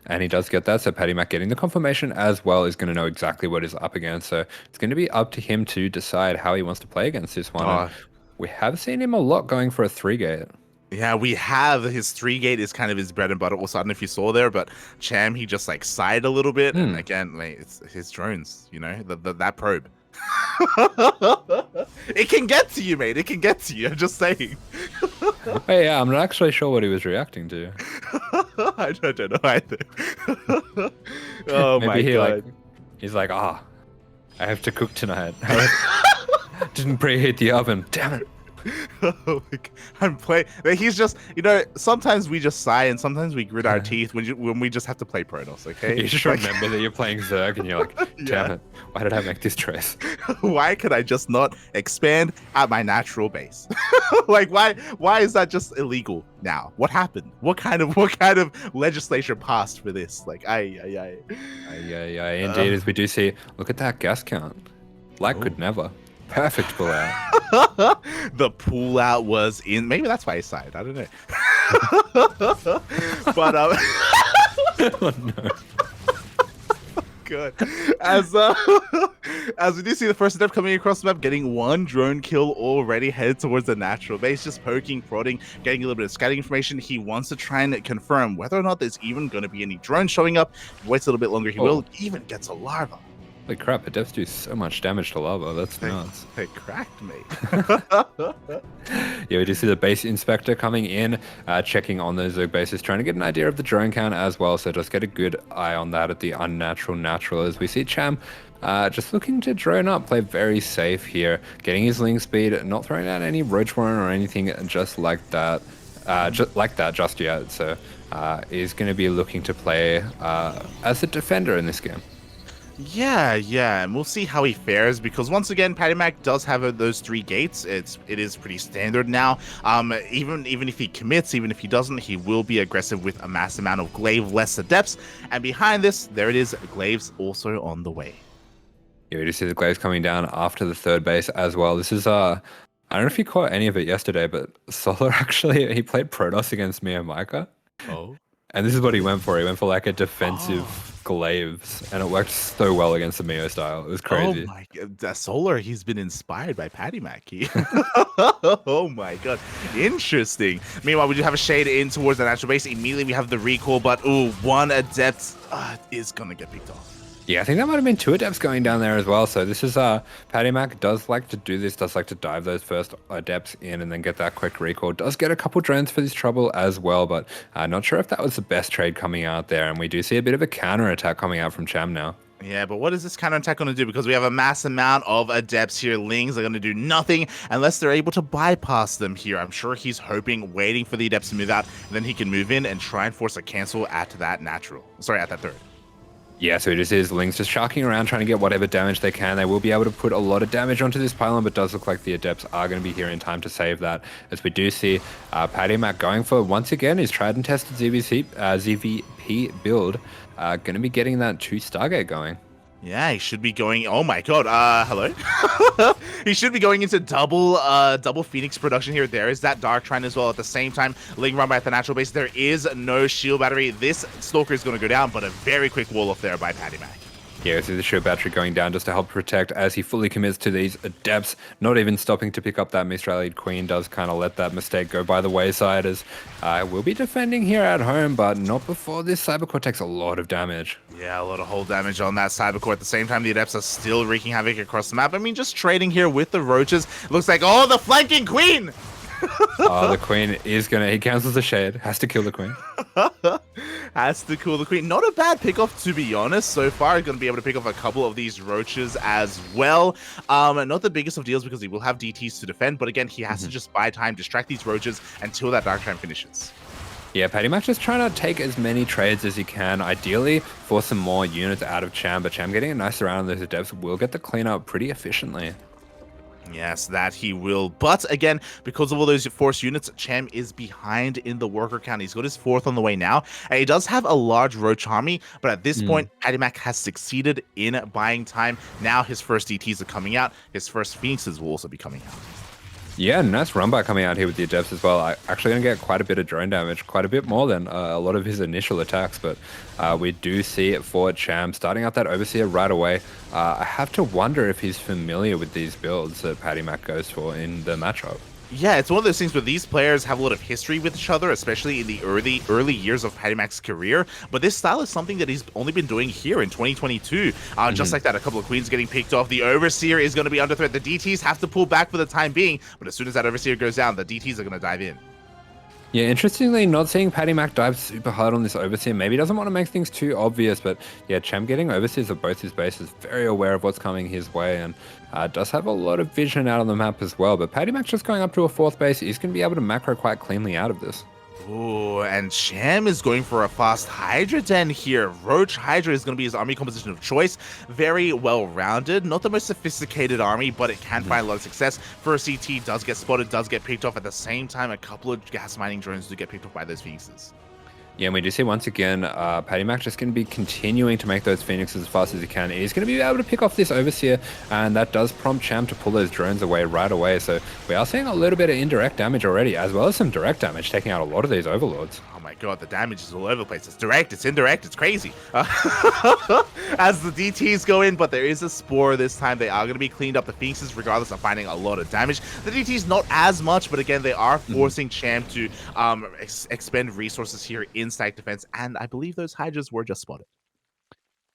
And he does get that, so PattyMac getting the confirmation as well is going to know exactly what he's up against. So it's going to be up to him to decide how he wants to play against this one. We have seen him a lot going for a 3-gate. Yeah, we have his 3-gate is kind of his bread and butter. Also, I don't know if you saw there, but Cham, he just like sighed a little bit. And again, like, it's his drones, you know, that probe. It can get to you, mate. It can get to you. I'm just saying. Hey, yeah, I'm not actually sure what he was reacting to. I don't know either. Oh my god. He's like, I have to cook tonight. Didn't preheat the oven. Damn it. Oh my god. I'm playing. He's just, sometimes we just sigh and sometimes we grit our teeth when we just have to play Protoss, okay? You just remember that you're playing Zerg and you're like, damn it, why did I make this choice? Why could I just not expand at my natural base? Like, why is that just illegal now? What happened? What kind of legislation passed for this? Like, indeed, as we do see, look at that gas count. Could never. Perfect pull out. The pull out was in. Maybe that's why I sighed. I don't know. But Oh no. Good. As we do see the first step coming across the map, getting one drone kill already, headed towards the natural base, just poking, prodding, getting a little bit of scouting information. He wants to try and confirm whether or not there's even going to be any drones showing up. He waits a little bit longer. He will even gets a larva. Holy crap, Adepts do so much damage to lava. That's nuts. They cracked me. Yeah, we do see the base inspector coming in, checking on those Zerg bases, trying to get an idea of the drone count as well. So just get a good eye on that at the unnatural natural as we see Cham just looking to drone up, play very safe here, getting his link speed, not throwing out any roach warren or anything just like that. Just yet. So is going to be looking to play as a defender in this game. Yeah, and we'll see how he fares because once again, PattyMac does have those 3 gates. It is pretty standard now. Even if he commits, even if he doesn't, he will be aggressive with a mass amount of glaive, less adepts. And behind this, there it is, glaives also on the way. Yeah, we do see the glaives coming down after the 3rd base as well. This is I don't know if you caught any of it yesterday, but Solar actually he played Protoss against me and Micah. Oh. And this is what he went for. He went for like a defensive glaives, and it worked so well against the Mio style. It was crazy. Oh my god, Solar, he's been inspired by PattyMac. Oh my god, interesting. Meanwhile, we do have a shade in towards the natural base. Immediately we have the recall, but one adept is gonna get picked off. Yeah, I think that might have been 2 adepts going down there as well. So this is PattyMac does like to do this, does like to dive those first adepts in and then get that quick recall. Does get a couple drones for this trouble as well, but not sure if that was the best trade coming out there. And we do see a bit of a counter attack coming out from Cham now. Yeah, but what is this counterattack going to do? Because we have a mass amount of adepts here. Lings are going to do nothing unless they're able to bypass them here. I'm sure he's hoping, waiting for the adepts to move out, and then he can move in and try and force a cancel at that natural. Sorry, at that 3rd. Yeah, so it just is Lings just sharking around, trying to get whatever damage they can. They will be able to put a lot of damage onto this pylon, but it does look like the Adepts are going to be here in time to save that. As we do see PattyMac going for, once again, his tried and tested ZVP build. Going to be getting that 2 Stargate going. Yeah, he should be going. Oh my god. Hello. He should be going into double Phoenix production here. There is that Dark Trine as well. At the same time, Ling run by at the natural base. There is no shield battery. This Stalker is going to go down, but a very quick wall off there by PattyMac. Yeah, see the shield battery going down just to help protect as he fully commits to these adepts, not even stopping to pick up that misrallied queen. Does kind of let that mistake go by the wayside as we'll be defending here at home, but not before this Cybercore takes a lot of damage. Yeah, a lot of hull damage on that Cybercore. At the same time, the Adepts are still wreaking havoc across the map. I mean, just trading here with the Roaches. Looks like, oh, the flanking queen! Oh, the queen is gonna, he cancels the shade, has to kill the queen. Has to kill the queen. Not a bad pickoff, to be honest. So far, going to be able to pick off a couple of these Roaches as well. Not the biggest of deals because he will have DTs to defend, but again, he has to just buy time, distract these Roaches until that Dark Time finishes. Yeah, PattyMac just trying to take as many trades as he can, ideally for some more units out of Cham, but Cham getting a nice round on those Adepts will get the cleanup pretty efficiently. Yes, that he will. But again, because of all those force units, Cham is behind in the worker count. He's got his 4th on the way now. And he does have a large Roach army, but at this point, PattyMac has succeeded in buying time. Now his first DTs are coming out. His first Phoenixes will also be coming out. Yeah, nice run by coming out here with the Adepts as well. Actually going to get quite a bit of drone damage, quite a bit more than a lot of his initial attacks, but we do see it for Cham starting out that Overseer right away. I have to wonder if he's familiar with these builds that PattyMac goes for in the matchup. Yeah, it's one of those things where these players have a lot of history with each other, especially in the early years of PattyMac's career. But this style is something that he's only been doing here in 2022. Just like that, a couple of queens getting picked off. The Overseer is going to be under threat. The DTs have to pull back for the time being, but as soon as that Overseer goes down, the DTs are going to dive in. Yeah, interestingly, not seeing PattyMac dive super hard on this Overseer. Maybe he doesn't want to make things too obvious, but yeah, Cham getting Overseers of both his bases, very aware of what's coming his way, and does have a lot of vision out on the map as well. But PattyMac just going up to a 4th base, he's going to be able to macro quite cleanly out of this. Ooh, and Cham is going for a fast Hydra Den here. Roach Hydra is going to be his army composition of choice. Very well-rounded. Not the most sophisticated army, but it can find a lot of success. First CT does get spotted, does get picked off. At the same time, a couple of gas mining drones do get picked off by those Phoenixes. Yeah, and we do see once again, PattyMac just going to be continuing to make those Phoenixes as fast as he can. He's going to be able to pick off this Overseer, and that does prompt Cham to pull those drones away right away. So we are seeing a little bit of indirect damage already, as well as some direct damage, taking out a lot of these Overlords. Oh my god, the damage is all over the place. It's direct, it's indirect, it's crazy. As the DTs go in, but there is a Spore this time. They are going to be cleaned up. The Phoenixes, regardless, are finding a lot of damage. The DTs, not as much, but again, they are forcing Cham to expend resources here in stack defense, and I believe those Hydras were just spotted.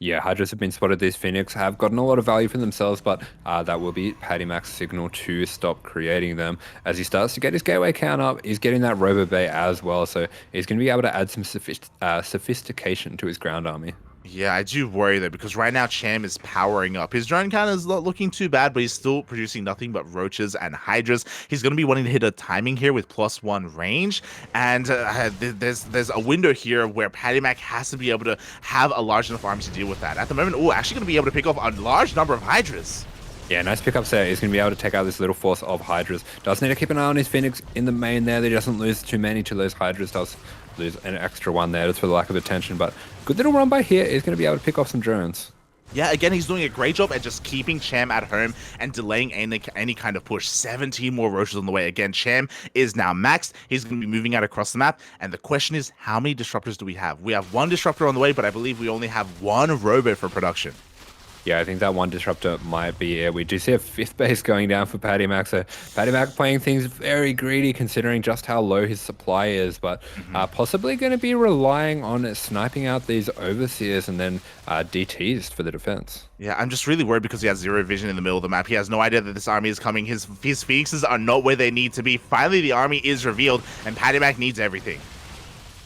Yeah, Hydras have been spotted. These Phoenix have gotten a lot of value for themselves, but that will be PattyMac's signal to stop creating them. As he starts to get his gateway count up, he's getting that Robo Bay as well, so he's going to be able to add some sophistication to his ground army. Yeah, I do worry though, because right now Cham is powering up. His drone count is not looking too bad, but he's still producing nothing but Roaches and Hydras. He's going to be wanting to hit a timing here with +1 range, and there's a window here where PattyMac has to be able to have a large enough army to deal with that. At the moment, actually going to be able to pick up a large number of Hydras. Yeah, nice pickups there. He's going to be able to take out this little force of Hydras. Does need to keep an eye on his Phoenix in the main there. That he doesn't lose too many to those Hydras. Does lose an extra one there just for the lack of attention. But good little run by here. He's going to be able to pick off some drones. Yeah, again, he's doing a great job at just keeping Cham at home and delaying any kind of push. 17 more Roaches on the way. Again, Cham is now maxed. He's going to be moving out across the map. And the question is, how many Disruptors do we have? We have 1 Disruptor on the way, but I believe we only have 1 Robo for production. Yeah, I think that 1 Disruptor might be it. We do see a 5th base going down for PattyMac. So PattyMac playing things very greedy considering just how low his supply is, but possibly going to be relying on sniping out these Overseers and then DTs for the defense. Yeah, I'm just really worried because he has 0 vision in the middle of the map. He has no idea that this army is coming. His Phoenixes are not where they need to be. Finally, the army is revealed, and PattyMac needs everything.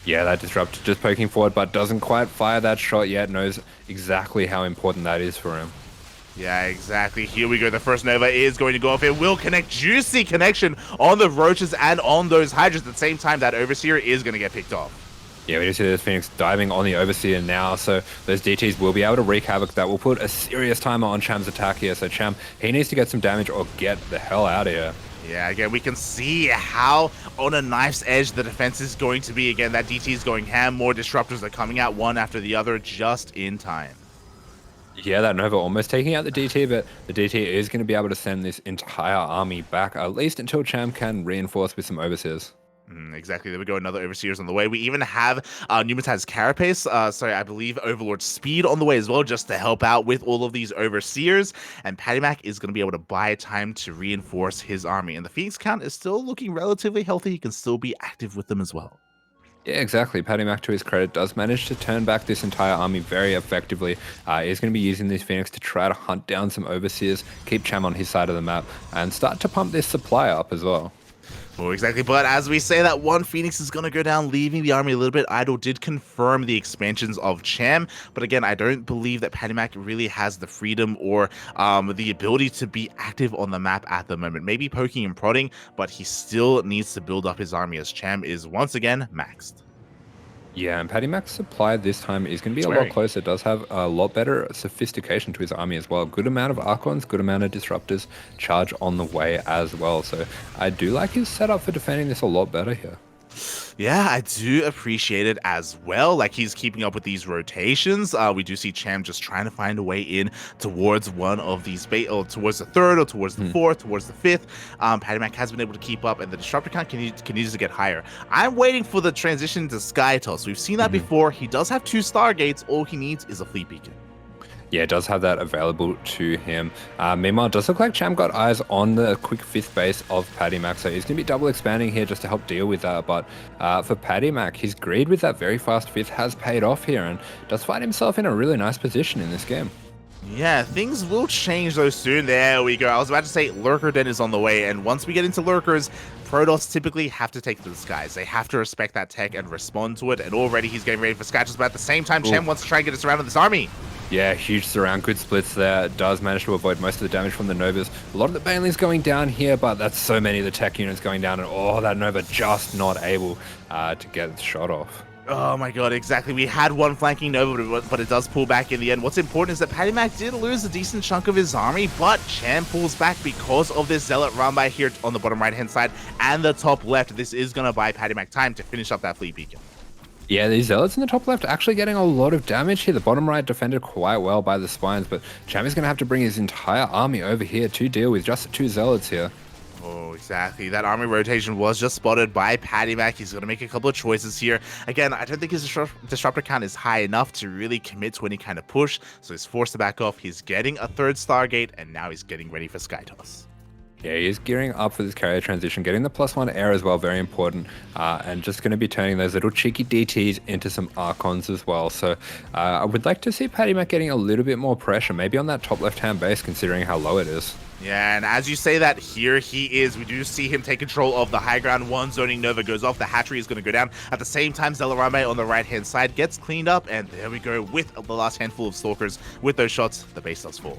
Yeah, that Disruptor just poking forward, but doesn't quite fire that shot yet. Knows exactly how important that is for him. Yeah, exactly. Here we go. The first Nova is going to go off. It will connect. Juicy connection on the Roaches and on those Hydras. At the same time, that Overseer is going to get picked off. Yeah, we do see this Phoenix diving on the Overseer now, so those DTs will be able to wreak havoc. That will put a serious timer on Cham's attack here. So Cham, he needs to get some damage or get the hell out of here. Yeah, again, we can see how on a knife's edge the defense is going to be. Again, that DT is going ham. More Disruptors are coming out one after the other just in time. Yeah, that Nova almost taking out the DT, but the DT is going to be able to send this entire army back, at least until Cham can reinforce with some Overseers. Exactly. There we go. Another Overseers on the way. We even have Numatized Carapace. Sorry, I believe Overlord Speed on the way as well, just to help out with all of these Overseers. And PattyMac is going to be able to buy time to reinforce his army. And the Phoenix count is still looking relatively healthy. He can still be active with them as well. Yeah, exactly. PattyMac, to his credit, does manage to turn back this entire army very effectively. He's going to be using these Phoenix to try to hunt down some Overseers, keep Cham on his side of the map, and start to pump this supply up as well. Oh, exactly. But as we say that one Phoenix is going to go down, leaving the army a little bit idle, did confirm the expansions of Cham. But again, I don't believe that PattyMac really has the freedom or the ability to be active on the map at the moment. Maybe poking and prodding, but he still needs to build up his army as Cham is once again maxed. Yeah, and PattyMac's supply this time is going to be a lot closer. It does have a lot better sophistication to his army as well. Good amount of Archons, good amount of Disruptors, charge on the way as well. So I do like his setup for defending this a lot better here. Yeah, I do appreciate it as well. Like, he's keeping up with these rotations. We do see Cham just trying to find a way in towards one of these, or towards the third, or towards the fourth, towards the fifth. PattyMac has been able to keep up, and the Disruptor count continues to get higher. I'm waiting for the transition to Sky Toss. We've seen that before. He does have 2 Stargates. All he needs is a Fleet Beacon. Yeah, it does have that available to him. Meanwhile, it does look like Cham got eyes on the quick 5th base of PattyMac, so he's going to be double expanding here just to help deal with that. But for PattyMac, his greed with that very fast 5th has paid off here and does find himself in a really nice position in this game. Yeah, things will change though soon. There we go. I was about to say Lurker Den is on the way, and once we get into Lurkers, Protoss typically have to take to the skies. They have to respect that tech and respond to it, and already he's getting ready for Skytoss, but at the same time, Cham wants to try and get us around with this army. Yeah, huge surround, good splits there. Does manage to avoid most of the damage from the Novas. A lot of the Banelings going down here, but that's so many of the tech units going down, and that Nova just not able to get the shot off. Oh my god, exactly. We had one flanking Nova, but it does pull back in the end. What's important is that PattyMac did lose a decent chunk of his army, but Cham pulls back because of this Zealot run by here on the bottom right-hand side and the top left. This is going to buy PattyMac time to finish up that Fleet Beacon. Yeah, these Zealots in the top left actually getting a lot of damage here. The bottom right defended quite well by the Spines, but Cham is going to have to bring his entire army over here to deal with just 2 Zealots here. Oh, exactly. That army rotation was just spotted by PattyMac. He's going to make a couple of choices here. Again, I don't think his disruptor count is high enough to really commit to any kind of push, so he's forced to back off. He's getting a 3rd Stargate, and now he's getting ready for Skytoss. Yeah, he is gearing up for this carrier transition, getting the +1 air as well, very important, and just going to be turning those little cheeky DTs into some Archons as well. So I would like to see PattyMac getting a little bit more pressure, maybe on that top left-hand base, considering how low it is. Yeah, and as you say that, here he is. We do see him take control of the high ground. One zoning Nova goes off. The hatchery is going to go down. At the same time, Zelarame on the right-hand side gets cleaned up, and there we go with the last handful of Stalkers. With those shots, the base does fall.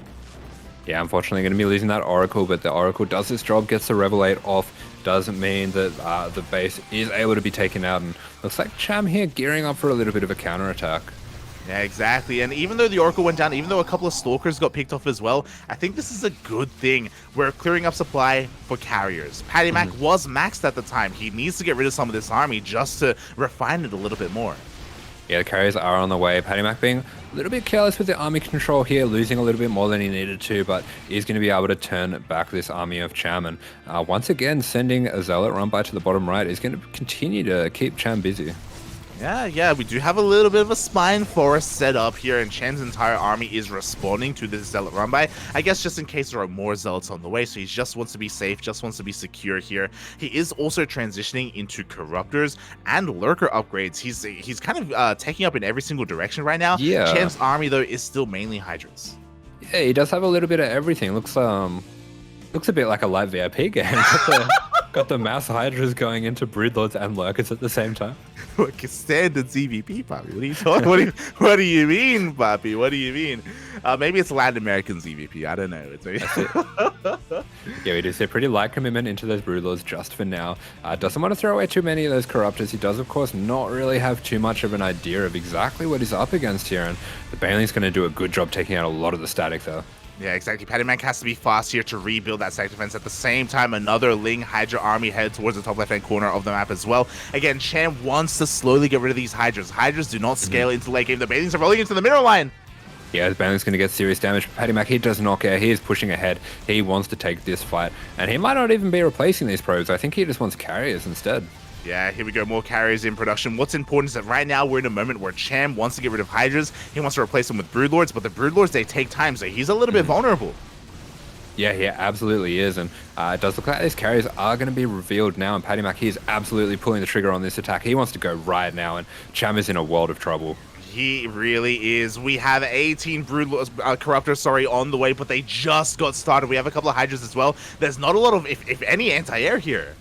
Yeah, unfortunately going to be losing that Oracle, but the Oracle does its job, gets the Rebel 8 off. Doesn't mean that the base is able to be taken out, and looks like Cham here gearing up for a little bit of a counterattack. Yeah, exactly. And even though the Oracle went down, even though a couple of Stalkers got picked off as well, I think this is a good thing. We're clearing up supply for carriers. PattyMac was maxed at the time. He needs to get rid of some of this army just to refine it a little bit more. Yeah, the carriers are on the way. PattyMac being a little bit careless with the army control here, losing a little bit more than he needed to, but he's going to be able to turn back this army of Cham. And once again, sending a Zealot run by to the bottom right is going to continue to keep Cham busy. Yeah, we do have a little bit of a spine forest set up here, and Cham's entire army is responding to this Zealot run by. I guess just in case there are more Zealots on the way, so he just wants to be safe, just wants to be secure here. He is also transitioning into Corruptors and Lurker upgrades. He's kind of taking up in every single direction right now. Yeah. Cham's army, though, is still mainly Hydras. Yeah, he does have a little bit of everything. Looks a bit like a light VIP game. Got the mass Hydras going into Broodlords and Lurkers at the same time. Like a standard ZVP, Papi. What are you talking? What do you mean, Papi? What do you mean? Maybe it's Latin American ZVP. I don't know. Yeah, we do see a pretty light commitment into those Broodlords just for now. Doesn't want to throw away too many of those Corruptors. He does, of course, not really have too much of an idea of exactly what he's up against here, and the Baneling's going to do a good job taking out a lot of the static, though. Yeah, exactly. PattyMac has to be fast here to rebuild that stack defense. At the same time, another Ling Hydra army headed towards the top left-hand corner of the map as well. Again, Cham wants to slowly get rid of these Hydras. Hydras do not scale into late game. The Banelings are rolling into the middle line. Yeah, the Baneling's going to get serious damage. PattyMac, he does not care. He is pushing ahead. He wants to take this fight. And he might not even be replacing these probes. I think he just wants carriers instead. Yeah, here we go. More carriers in production. What's important is that right now we're in a moment where Cham wants to get rid of Hydras. He wants to replace them with Broodlords, but the Broodlords, they take time, so he's a little bit vulnerable. Yeah, he absolutely is, and it does look like these carriers are going to be revealed now, and PattyMac, he is absolutely pulling the trigger on this attack. He wants to go right now, and Cham is in a world of trouble. He really is. We have 18 Corruptors, on the way, but they just got started. We have a couple of Hydras as well. There's not a lot of, if any, anti-air here.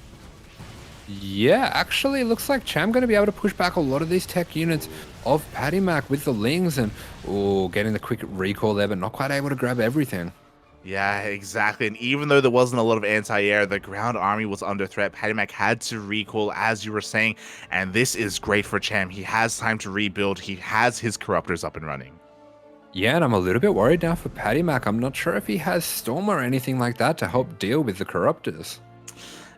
Yeah, actually, it looks like Cham going to be able to push back a lot of these tech units of PattyMac with the Lings, and getting the quick recall there, but not quite able to grab everything. Yeah, exactly. And even though there wasn't a lot of anti-air, the ground army was under threat. PattyMac had to recall, as you were saying, and this is great for Cham. He has time to rebuild. He has his Corruptors up and running. Yeah, and I'm a little bit worried now for PattyMac. I'm not sure if he has Storm or anything like that to help deal with the Corruptors.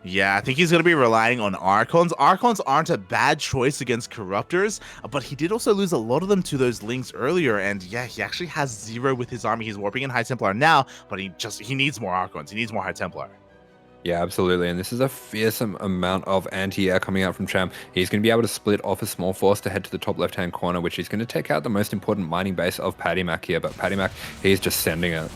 Yeah, I think he's going to be relying on Archons. Archons aren't a bad choice against Corruptors, but he did also lose a lot of them to those Lings earlier, and yeah, he actually has 0 with his army. He's warping in High Templar now, but he needs more Archons. He needs more High Templar. Yeah, absolutely, and this is a fearsome amount of anti-air coming out from Cham. He's going to be able to split off a small force to head to the top left-hand corner, which is going to take out the most important mining base of PattyMac here, but PattyMac, he's just sending it.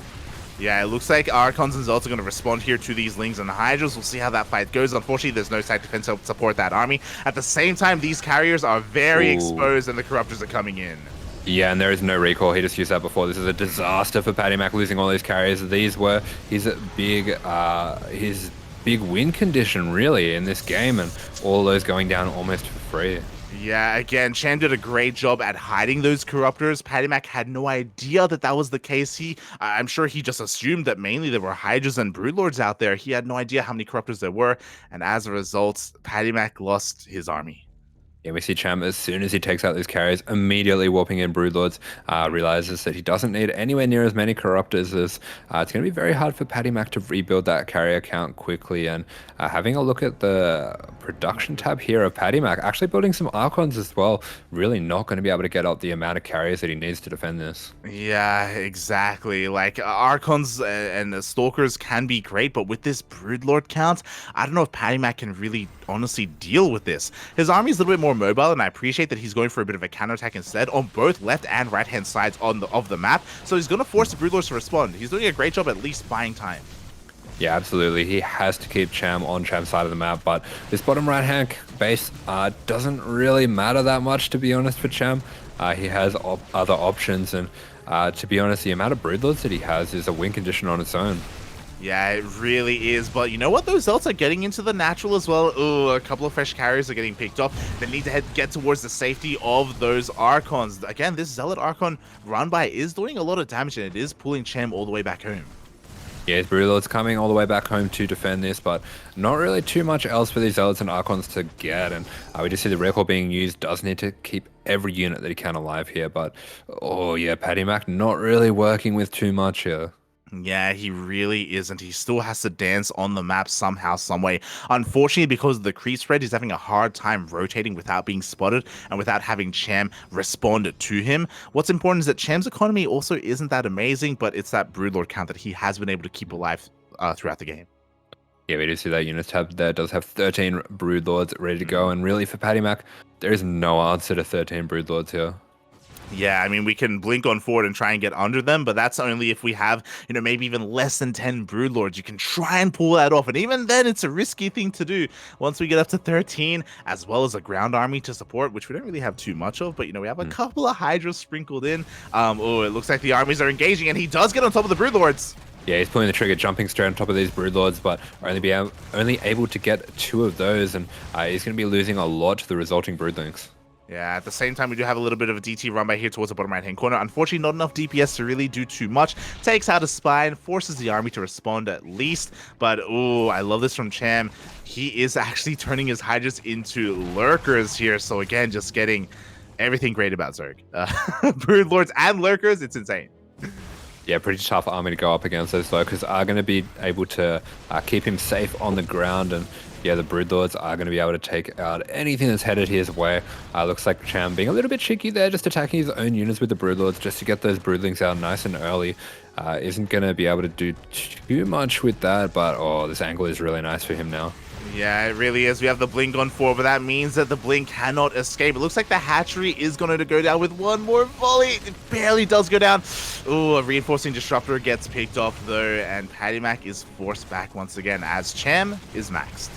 Yeah, it looks like Archons and Zelts are going to respond here to these Lings and Hydras. We'll see how that fight goes. Unfortunately, there's no side defense to support that army. At the same time, these carriers are very exposed and the Corruptors are coming in. Yeah, and there is no recall. He just used that before. This is a disaster for PattyMac, losing all these carriers. These were his big win condition, really, in this game, and all those going down almost for free. Yeah, again, Cham did a great job at hiding those Corruptors. PattyMac had no idea that that was the case. I'm sure he just assumed that mainly there were Hydras and Broodlords out there. He had no idea how many Corruptors there were, and as a result, PattyMac lost his army. Yeah, we see Cham, as soon as he takes out these carriers, immediately warping in Broodlords, realizes that he doesn't need anywhere near as many Corruptors as it's going to be very hard for PattyMac to rebuild that carrier count quickly. And having a look at the production tab here of PattyMac, actually building some Archons as well, really not going to be able to get up the amount of carriers that he needs to defend this. Yeah, exactly. Like, Archons and Stalkers can be great, but with this Broodlord count, I don't know if PattyMac can really honestly deal with this. His army is a little bit more mobile, and I appreciate that he's going for a bit of a counterattack instead on both left and right hand sides of the map, so he's going to force the Broodlords to respond. He's doing a great job at least buying time. Yeah, absolutely. He has to keep Cham on Cham's side of the map, but this bottom right-hand base doesn't really matter that much, to be honest, for Cham. He has other options, and to be honest, the amount of Broodlords that he has is a win condition on its own. Yeah, it really is, but you know what? Those Zelts are getting into the natural as well. Ooh, a couple of fresh carriers are getting picked up. They need to get towards the safety of those Archons. Again, this Zealot Archon run by is doing a lot of damage, and it is pulling Cham all the way back home. Yeah, his Broodlord's coming all the way back home to defend this, but not really too much else for these Zealots and Archons to get, and we just see the recall being used. Does need to keep every unit that he can alive here, but oh yeah, PattyMac not really working with too much here. Yeah, he really isn't. He still has to dance on the map somehow, someway. Unfortunately, because of the creep spread, he's having a hard time rotating without being spotted and without having Cham respond to him. What's important is that Cham's economy also isn't that amazing, but it's that Broodlord count that he has been able to keep alive throughout the game. Yeah, we do see that unit tab there does have 13 Broodlords ready to go, and really for PattyMac, there is no answer to 13 Broodlords here. Yeah, I mean, we can blink on forward and try and get under them, but that's only if we have, maybe even less than 10 Broodlords. You can try and pull that off, and even then, it's a risky thing to do. Once we get up to 13, as well as a ground army to support, which we don't really have too much of, but, we have a couple of Hydras sprinkled in. Oh, it looks like the armies are engaging, and he does get on top of the Broodlords. Yeah, he's pulling the trigger, jumping straight on top of these Broodlords, but only able to get 2 of those, and he's going to be losing a lot to the resulting Broodlings. Yeah, at the same time, we do have a little bit of a DT run by here towards the bottom right-hand corner. Unfortunately, not enough DPS to really do too much. Takes out a spine, forces the army to respond at least. But, ooh, I love this from Cham. He is actually turning his Hydras into Lurkers here. So, again, just getting everything great about Zerg. Broodlords and Lurkers, it's insane. Yeah, pretty tough army to go up against. Those Lurkers are going to be able to keep him safe on the ground, and yeah, the Broodlords are going to be able to take out anything that's headed his way. Looks like Cham being a little bit cheeky there, just attacking his own units with the Broodlords just to get those Broodlings out nice and early. Isn't going to be able to do too much with that, but oh, this angle is really nice for him now. Yeah, it really is. We have the Blink on 4, but that means that the Blink cannot escape. It looks like the hatchery is going to go down with one more volley. It barely does go down. Ooh, a reinforcing disruptor gets picked off though, and PattyMac is forced back once again as Cham is maxed.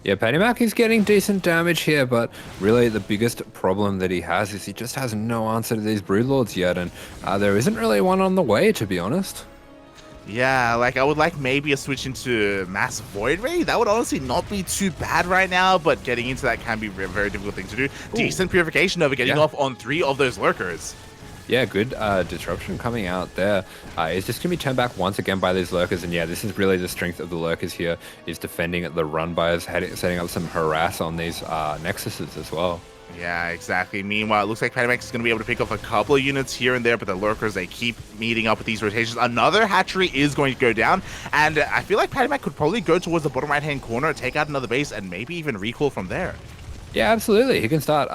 Yeah, PattyMac is getting decent damage here, but really the biggest problem that he has is he just has no answer to these Broodlords yet, and there isn't really one on the way, to be honest. Yeah, like I would like maybe a switch into Mass Void Ray. That would honestly not be too bad right now, but getting into that can be a very difficult thing to do. Ooh. Decent Purification Nova getting off on 3 of those Lurkers. Yeah, good disruption coming out there. It's just going to be turned back once again by these Lurkers, and yeah, this is really the strength of the Lurkers here, is defending the run by setting up some harass on these Nexuses as well. Yeah, exactly. Meanwhile, it looks like PattyMac is going to be able to pick off a couple of units here and there, but the Lurkers, they keep meeting up with these rotations. Another hatchery is going to go down, and I feel like PattyMac could probably go towards the bottom right-hand corner, take out another base, and maybe even recall from there. Yeah, absolutely. He can start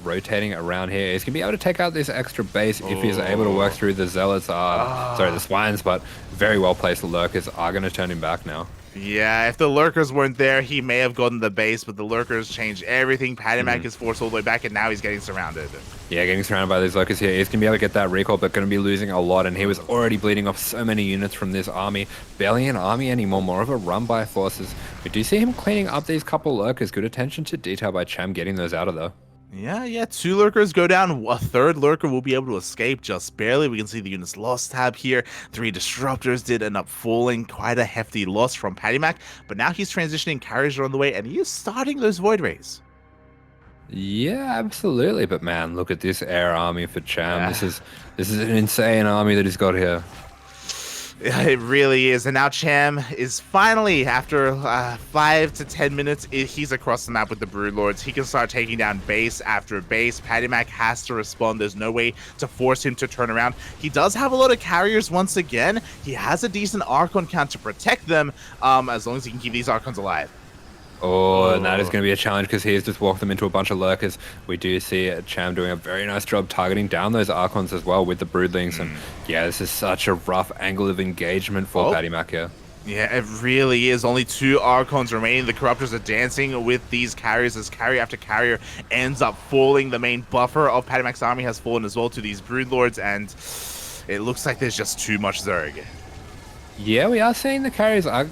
rotating around here. He's going to be able to take out this extra base if he's able to work through the Zealots, sorry, the Swines, but very well-placed Lurkers are going to turn him back now. Yeah, if the Lurkers weren't there, he may have gotten the base, but the Lurkers changed everything. PattyMac is forced all the way back, and now he's getting surrounded. Yeah, getting surrounded by these Lurkers here. He's going to be able to get that recall, but going to be losing a lot, and he was already bleeding off so many units from this army. Barely an army anymore, more of a run by forces. We do see him cleaning up these couple Lurkers. Good attention to detail by Cham getting those out of there. Yeah, 2 Lurkers go down. A 3rd Lurker will be able to escape just barely. We can see the units lost tab here. 3 Disruptors did end up falling. Quite a hefty loss from PattyMac, but now he's transitioning. Carriers are on the way, and he is starting those Void Rays. Yeah, absolutely. But man, look at this air army for Cham. Yeah. This is an insane army that he's got here. It really is. And now Cham is finally, after 5 to 10 minutes, he's across the map with the Broodlords. He can start taking down base after base. PattyMac has to respond. There's no way to force him to turn around. He does have a lot of carriers once again. He has a decent Archon count to protect them, as long as he can keep these Archons alive. Oh, and that is going to be a challenge because he has just walked them into a bunch of Lurkers. We do see Cham doing a very nice job targeting down those Archons as well with the Broodlings. And yeah, this is such a rough angle of engagement for PattyMac here. Yeah, it really is. Only 2 Archons remaining. The Corruptors are dancing with these carriers as carrier after carrier ends up falling. The main buffer of PattyMac's army has fallen as well to these Broodlords, and it looks like there's just too much Zerg. Yeah, we are seeing the carriers are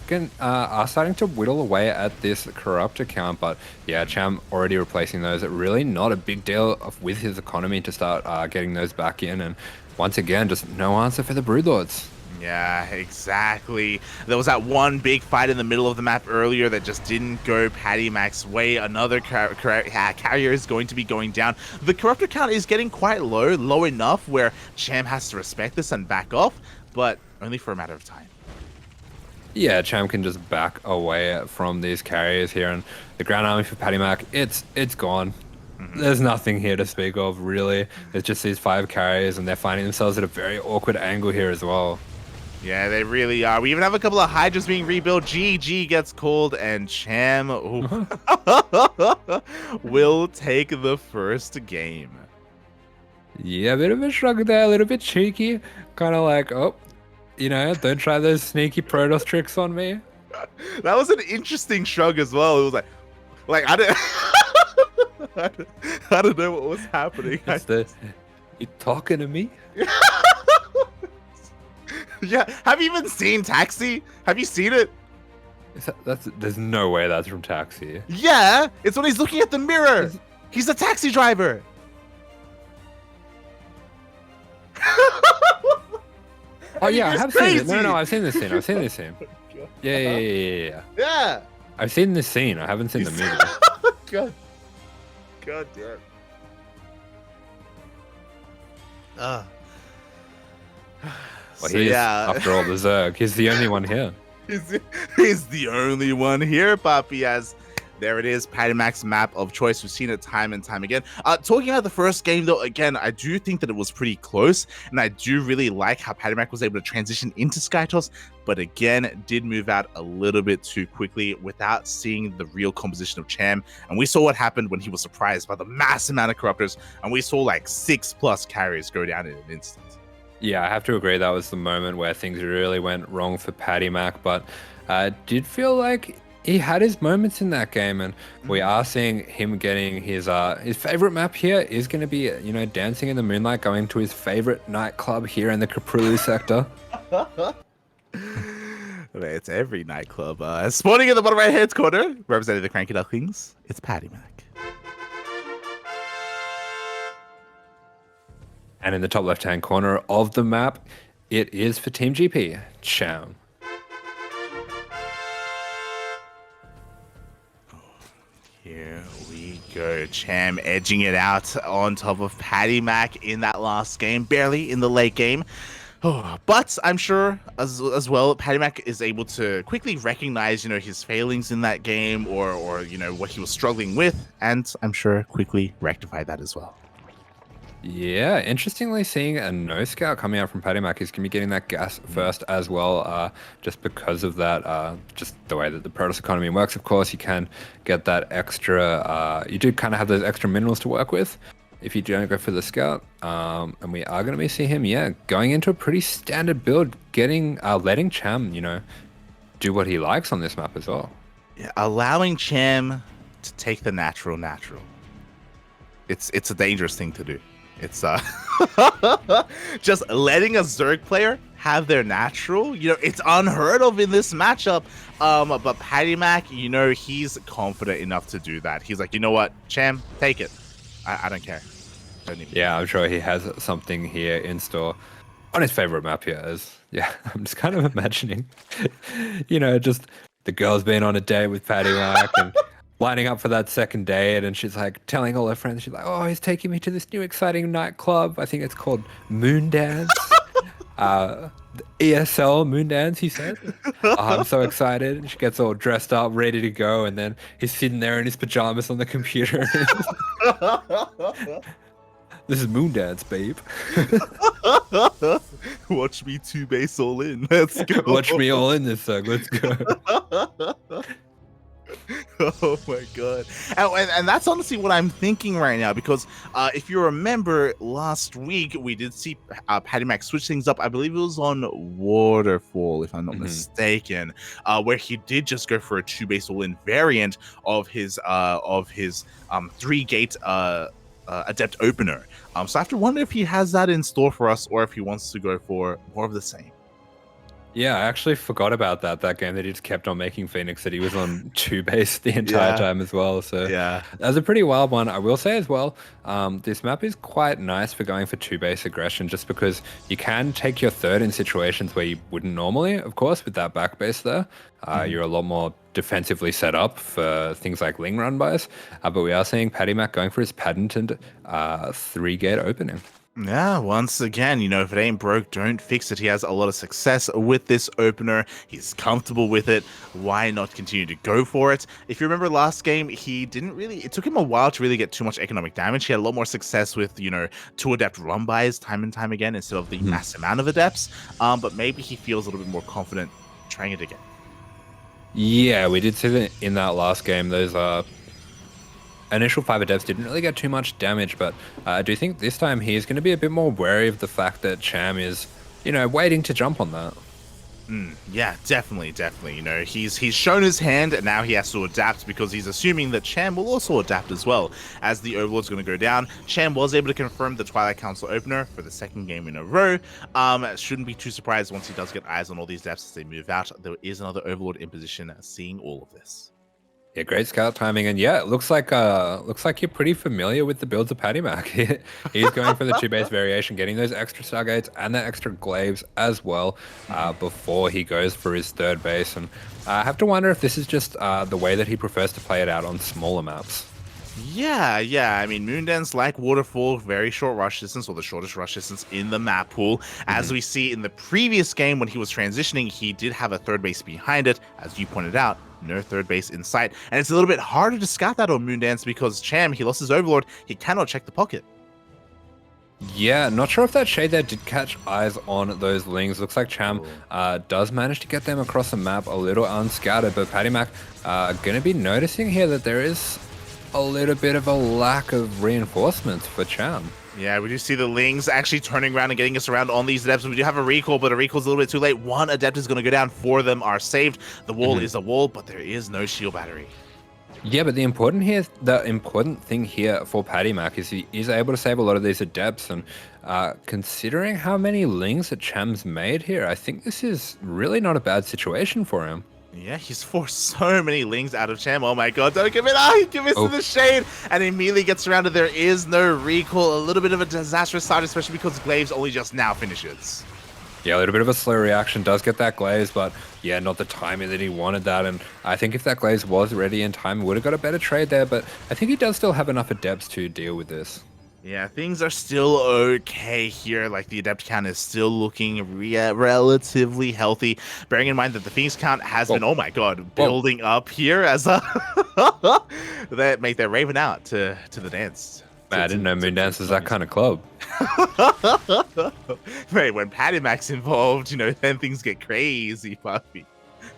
starting to whittle away at this Corruptor count, but yeah, Cham already replacing those. Really not a big deal with his economy to start getting those back in, and once again, just no answer for the Broodlords. Yeah, exactly. There was that one big fight in the middle of the map earlier that just didn't go PattyMac's way. Another carrier is going to be going down. The Corruptor count is getting quite low enough where Cham has to respect this and back off, but only for a matter of time. Yeah, Cham can just back away from these carriers here, and the ground army for PattyMac, it's gone. There's nothing here to speak of, really. It's just these 5 carriers, and they're finding themselves at a very awkward angle here as well. Yeah, they really are. We even have a couple of Hydras being rebuilt. GG gets called, and Cham will take the first game. Yeah, a bit of a shrug there, a little bit cheeky. Kind of like, oh, you know, don't try those sneaky Protoss tricks on me. That was an interesting shrug as well. It was like I don't, I don't know what was happening. You talking to me? Yeah, have you even seen Taxi? Have you seen it? There's no way that's from Taxi. Yeah, it's when he's looking at the mirror. He's a taxi driver. Oh yeah, I have seen it. No, I've seen this scene. Yeah. Yeah. I've seen this scene. I haven't seen the movie. God damn. Well, so, after all, the Zerg. He's the only one here. He's the only one here, Papi, as there it is, PattyMac's map of choice. We've seen it time and time again. Talking about the first game, though, again, I do think that it was pretty close, and I do really like how PattyMac was able to transition into SkyToss, but again, did move out a little bit too quickly without seeing the real composition of Cham. And we saw what happened when he was surprised by the mass amount of Corruptors, and we saw like 6+ carriers go down in an instant. Yeah, I have to agree. That was the moment where things really went wrong for PattyMac, but did feel like he had his moments in that game, and we are seeing him getting his favorite map here is going to be, you know, dancing in the moonlight, going to his favorite nightclub here in the Caprilu sector. It's every nightclub. Spawning in the bottom right hand corner, representing the CranKy Ducklings, it's PattyMac. And in the top left-hand corner of the map, it is for Team GP, Cham. Here we go. Cham edging it out on top of PattyMac in that last game, barely in the late game. Oh, but I'm sure as well, PattyMac is able to quickly recognize, you know, his failings in that game or you know, what he was struggling with, and I'm sure quickly rectify that as well. Yeah, interestingly, seeing a no scout coming out from PattyMac, he's going to be getting that gas first as well, just because of that, just the way that the Protoss economy works. Of course, you can get that extra, you do kind of have those extra minerals to work with if you don't go for the scout. And we are going to be seeing him, yeah, going into a pretty standard build, letting Cham, you know, do what he likes on this map as well. Yeah, allowing Cham to take the natural. It's a dangerous thing to do. It's just letting a Zerg player have their natural, you know, it's unheard of in this matchup. But PattyMac, you know, he's confident enough to do that. He's like, you know what, Cham, take it. I don't care. Yeah, I'm sure he has something here in store on his favorite map here. Yeah, I'm just kind of imagining, you know, just the girl's been on a date with PattyMac and lining up for that second date, and she's like telling all her friends, she's like, oh, he's taking me to this new exciting nightclub. I think it's called Moon Dance. The ESL Moon Dance, he said. Oh, I'm so excited. And she gets all dressed up, ready to go, and then he's sitting there in his pajamas on the computer. This is Moon Dance, babe. Watch me 2-base all in. Let's go. Watch me all in this song. Let's go. Oh my god. And that's honestly what I'm thinking right now, because if you remember last week, we did see PattyMac switch things up. I believe it was on Waterfall, if I'm not mistaken, where he did just go for a 2-base all-in variant of his 3-gate Adept opener. So I have to wonder if he has that in store for us, or if he wants to go for more of the same. Yeah, I actually forgot about that game that he just kept on making Phoenix, that he was on 2-base the entire time as well. So yeah, that's a pretty wild one. I will say as well, this map is quite nice for going for 2-base aggression, just because you can take your third in situations where you wouldn't normally, of course, with that back base there. You're a lot more defensively set up for things like Ling run bys. But we are seeing PattyMac going for his patented 3-gate opening. Yeah, once again, you know, if it ain't broke, don't fix it. He has a lot of success with this opener. He's comfortable with it. Why not continue to go for it? If you remember last game, it took him a while to really get too much economic damage. He had a lot more success with, you know, 2 adept run bys time and time again instead of the mass amount of adepts. But maybe he feels a little bit more confident trying it again. Yeah, we did see that in that last game. Those initial 5 adepts didn't really get too much damage, but I do think this time he's going to be a bit more wary of the fact that Cham is, you know, waiting to jump on that. Yeah, definitely. You know, he's shown his hand, and now he has to adapt, because he's assuming that Cham will also adapt as well. As the Overlord's going to go down, Cham was able to confirm the Twilight Council opener for the 2nd game in a row. Shouldn't be too surprised once he does get eyes on all these adepts as they move out. There is another Overlord in position seeing all of this. Yeah, great scout timing, and yeah, it looks like you're pretty familiar with the builds of PattyMac. He's going for the 2-base variation, getting those extra Stargates and that extra Glaives as well before he goes for his 3rd base. And I have to wonder if this is just the way that he prefers to play it out on smaller maps. Yeah. I mean, Moondance, like Waterfall, very short rush distance, or the shortest rush distance in the map pool. As we see in the previous game when he was transitioning, he did have a 3rd base behind it, as you pointed out. No 3rd base in sight, and it's a little bit harder to scout that on Moondance because Cham, he lost his Overlord. He cannot check the pocket. Yeah, not sure if that shade there did catch eyes on those Lings. Looks like Cham does manage to get them across the map a little unscouted, but PattyMac going to be noticing here that there is a little bit of a lack of reinforcements for Cham. Yeah, we do see the Lings actually turning around and getting us around on these Adepts. We do have a recall, but a recall's a little bit too late. One Adept is going to go down. 4 of them are saved. The wall is a wall, but there is no shield battery. Yeah, but the important thing here for PattyMac is he is able to save a lot of these Adepts, and considering how many Lings that Cham's made here, I think this is really not a bad situation for him. Yeah, he's forced so many Lings out of Cham. Oh my god, don't give it! He commits to the shade and immediately gets surrounded. There is no recall. A little bit of a disastrous start, especially because Glaives only just now finishes. Yeah, a little bit of a slow reaction, does get that glaze, but yeah, not the timing that he wanted that. And I think if that glaze was ready in time, he would have got a better trade there, but I think he does still have enough Adepts to deal with this. Yeah, things are still okay here. Like, the Adept count is still looking relatively healthy. Bearing in mind that the Phoenix count has been, oh my god, building up here as they make their Raven out to the dance. Man, I didn't know Moondance is that kind of club. Right, when PattyMac's involved, then things get crazy, Puffy.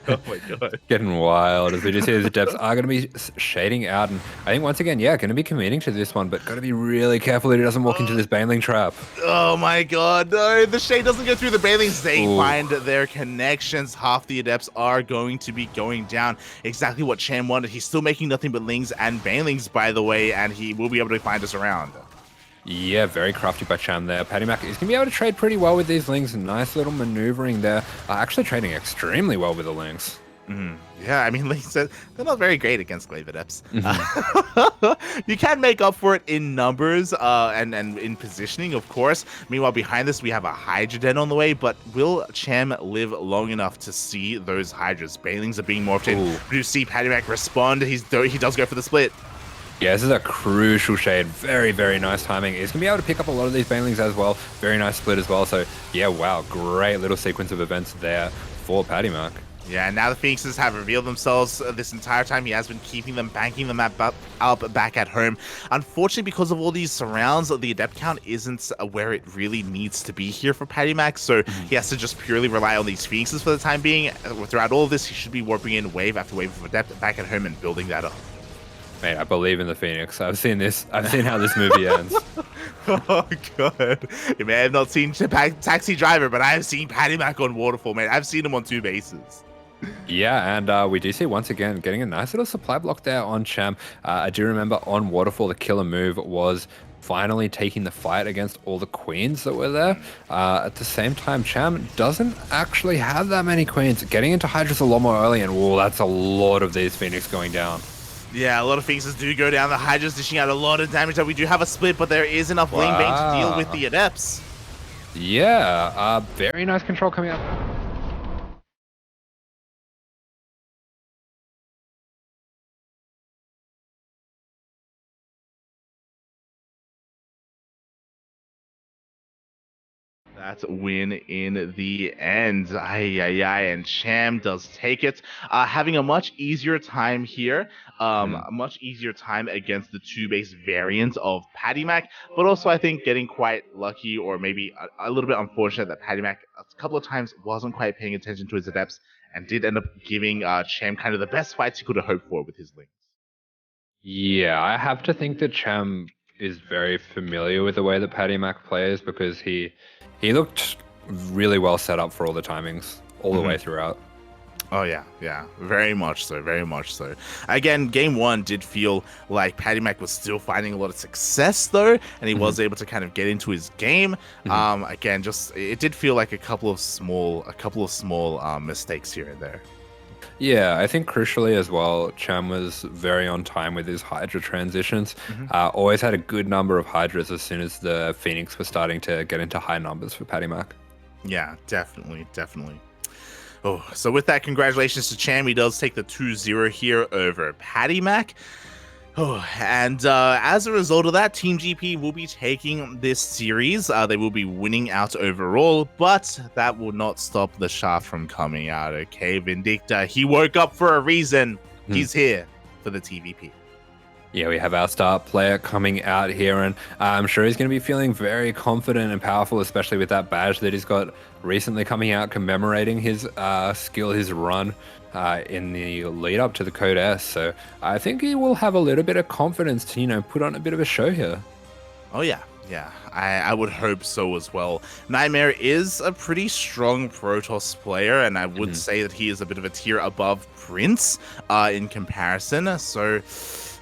Oh my god. Getting wild as we just see the Adepts are going to be shading out, and I think once again, yeah, going to be committing to this one, but got to be really careful that he doesn't walk into this Baneling trap. Oh my god, no, the shade doesn't go through the Banelings. They find their connections. Half the Adepts are going to be going down. Exactly what Cham wanted. He's still making nothing but Lings and Banelings, by the way, and he will be able to find us around. Yeah, very crafty by Cham there. PattyMac is going to be able to trade pretty well with these Lings. Nice little maneuvering there. Actually trading extremely well with the Lings. Yeah, I mean, like I said, they're not very great against Glaive Adepts. You can make up for it in numbers and in positioning, of course. Meanwhile, behind this, we have a Hydra Den on the way, but will Cham live long enough to see those Hydras? Banelings are being morphed in. We do see PattyMac respond. He does go for the split. Yeah, this is a crucial shade. Very, very nice timing. He's going to be able to pick up a lot of these Banelings as well. Very nice split as well. So, yeah, wow, great little sequence of events there for PattyMac. Yeah, and now the Phoenixes have revealed themselves this entire time. He has been keeping them, banking them up back at home. Unfortunately, because of all these surrounds, the Adept count isn't where it really needs to be here for PattyMac, so he has to just purely rely on these Phoenixes for the time being. Throughout all of this, he should be warping in wave after wave of Adept back at home and building that up. Mate, I believe in the Phoenix. I've seen this. I've seen how this movie ends. Oh, God. You may have not seen Taxi Driver, but I have seen PattyMac on Waterfall, man. I've seen him on 2 bases. Yeah, and we do see once again getting a nice little supply block there on Cham. I do remember on Waterfall, the killer move was finally taking the fight against all the queens that were there. At the same time, Cham doesn't actually have that many queens. Getting into Hydra's a lot more early, and whoa, that's a lot of these Phoenix going down. Yeah, a lot of Phoenixes do go down. The Hydra's dishing out a lot of damage. We do have a split, but there is enough lane bait to deal with the Adepts. Yeah, very nice control coming out. That's a win in the end. And Cham does take it. Having a much easier time here. A much easier time against the 2-base variant of PattyMac, but also I think getting quite lucky, or maybe a little bit unfortunate, that PattyMac a couple of times wasn't quite paying attention to his Adepts and did end up giving Cham kind of the best fights he could have hoped for with his Lings. Yeah, I have to think that Cham is very familiar with the way that PattyMac plays, because he looked really well set up for all the timings all the way throughout. Oh, yeah, very much so, very much so. Again, game 1 did feel like PattyMac was still finding a lot of success, though, and he was able to kind of get into his game. Again, just it did feel like a couple of small mistakes here and there. Yeah, I think crucially as well, Cham was very on time with his Hydra transitions. Always had a good number of Hydras as soon as the Phoenix was starting to get into high numbers for PattyMac. Yeah, definitely. Oh, so with that, congratulations to Cham. He does take the 2-0 here over PattyMac. Oh, and as a result of that, Team GP will be taking this series. They will be winning out overall, but that will not stop the shaft from coming out. Okay, Vindicta, he woke up for a reason. He's here for the TVP. Yeah, we have our star player coming out here, and I'm sure he's going to be feeling very confident and powerful, especially with that badge that he's got recently coming out commemorating his skill, his run in the lead up to the Code S. So I think he will have a little bit of confidence to, put on a bit of a show here. Oh, yeah. Yeah, I would hope so as well. Nightmare is a pretty strong Protoss player, and I would say that he is a bit of a tier above Prince in comparison. So,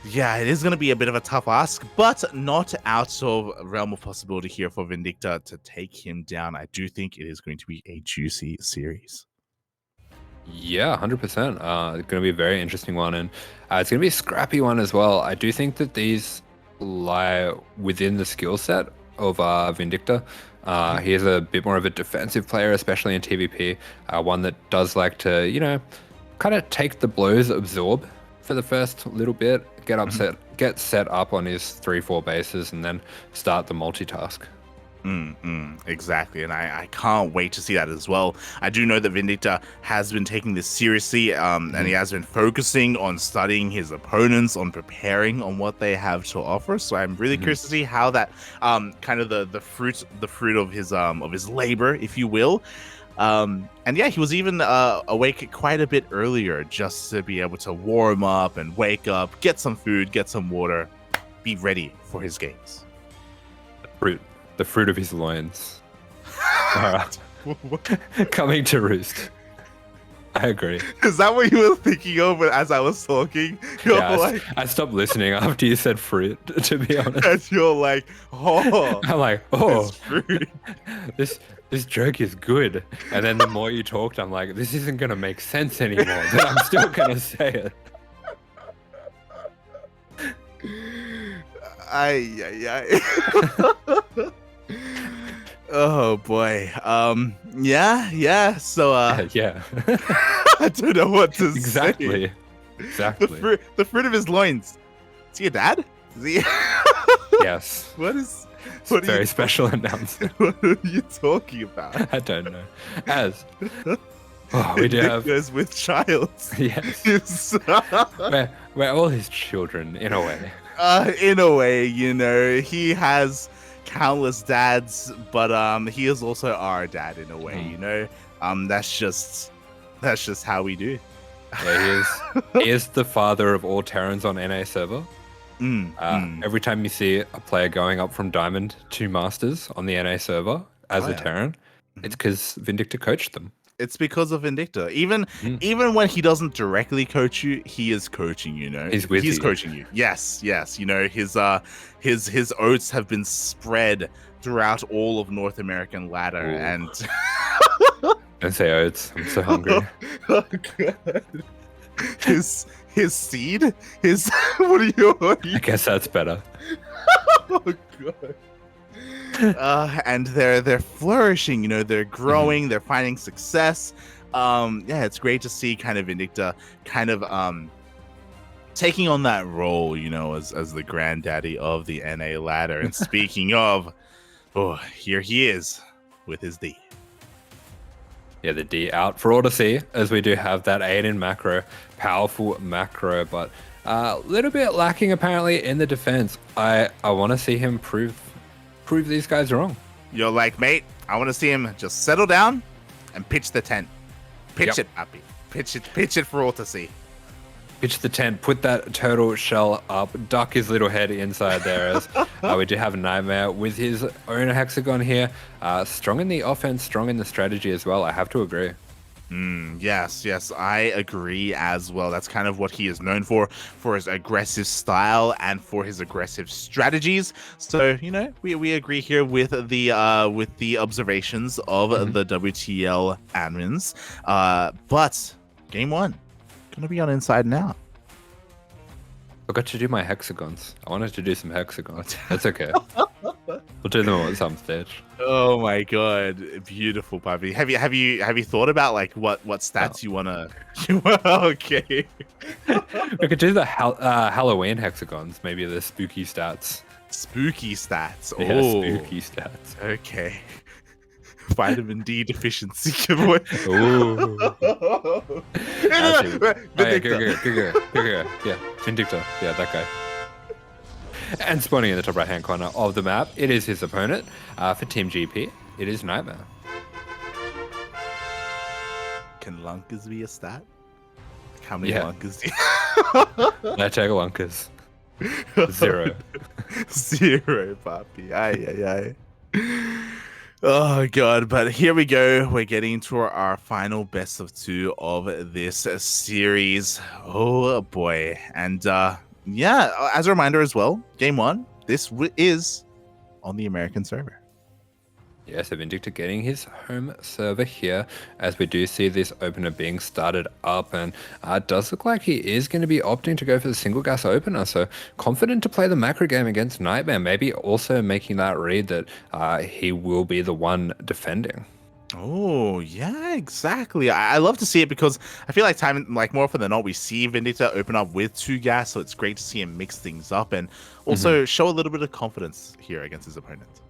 yeah, it is going to be a bit of a tough ask, but not out of realm of possibility here for Vindicta to take him down. I do think it is going to be a juicy series. Yeah, 100%. It's going to be a very interesting one, and it's going to be a scrappy one as well. I do think that these lie within the skill set of Vindicta. He is a bit more of a defensive player, especially in TVP. One that does like to, you know, kind of take the blows, absorb for the first little bit, get set up on his 3-4 bases, and then start the multitask. Exactly, and I can't wait to see that as well. I do know that Vindicta has been taking this seriously, and he has been focusing on studying his opponents, on preparing on what they have to offer. So I'm really curious to see how that kind of the fruit of his labor, if you will. And yeah, he was even awake quite a bit earlier just to be able to warm up and wake up, get some food, get some water, be ready for his games. The fruit of his loins. Coming to roost. I agree. Is that what you were thinking of as I was talking? I stopped listening after you said fruit, to be honest. And you're like, oh. I'm like, oh, fruit. This joke is good. And then the more you talked, I'm like, this isn't going to make sense anymore, but I'm still going to say it. Oh boy. Yeah. So yeah. I don't know what to say. Exactly. The fruit of his loins. Is he a dad? Is he? Yes. What very special announcement. What are you talking about? I don't know. We do have with child. Yes. we're all his children in a way. In a way, you know, he has countless dads, but he is also our dad in a way, you know. That's just how we do. Yeah, he is the father of all Terrans on NA server. Every time you see a player going up from Diamond to Masters on the NA server as a Terran, it's because Vindicta coached them. It's because of Vindicta. Even when he doesn't directly coach you, he is coaching you. Know, he's coaching you. Yes. You know, his oats have been spread throughout all of North American ladder, and don't say oats. I'm so hungry. Oh, God. His seed. What are you? I guess that's better. Oh God. And they're flourishing, you know, they're growing, they're finding success. Yeah, it's great to see kind of Vindicta kind of taking on that role, you know, as the granddaddy of the NA ladder. And speaking of, here he is with his D. Yeah, the D out for all to see, as we do have that 8 in macro, powerful macro, but a little bit lacking apparently in the defense. I want to see him prove these guys wrong. You're like, mate, I want to see him just settle down and pitch the tent. Pitch it, Pappy. Pitch it for all to see. Pitch the tent, put that turtle shell up, duck his little head inside there as we do have Nightmare with his own hexagon here. Strong in the offense, strong in the strategy as well. I have to agree. Yes, I agree as well. That's kind of what he is known for his aggressive style and for his aggressive strategies. So, you know, we agree here with the observations of the WTL admins. But game 1 gonna be on Inside Now. I got to do my hexagons. I wanted to do some hexagons. That's okay. We'll do them all at some stage. Oh my God, beautiful, Puppy. Have you thought about like what stats you wanna? Okay. We could do the Halloween hexagons. Maybe the spooky stats. Spooky stats. Yeah, spooky stats. Okay. Vitamin D deficiency giveaway. Ooh. Vindicta. Yeah, Vindicta. Yeah, that guy. And spawning in the top right-hand corner of the map, it is his opponent. For Team GP, it is Nightmare. Can lunkers be a stat? How many lunkers do you... I take lunkers. 0. Zero, Papi. Ay, ay, ay. Oh god, but here we go. We're getting to our final best of two of this series. Oh boy. And yeah, as a reminder as well, game one, is on the American server. Yeah, so Vindicta getting his home server here, as we do see this opener being started up, and it does look like he is going to be opting to go for the single gas opener, so confident to play the macro game against Nightmare, maybe also making that read that he will be the one defending. Oh yeah, exactly. I love to see it because I feel like more often than not, we see Vindicta open up with 2 gas, so it's great to see him mix things up and also show a little bit of confidence here against his opponent.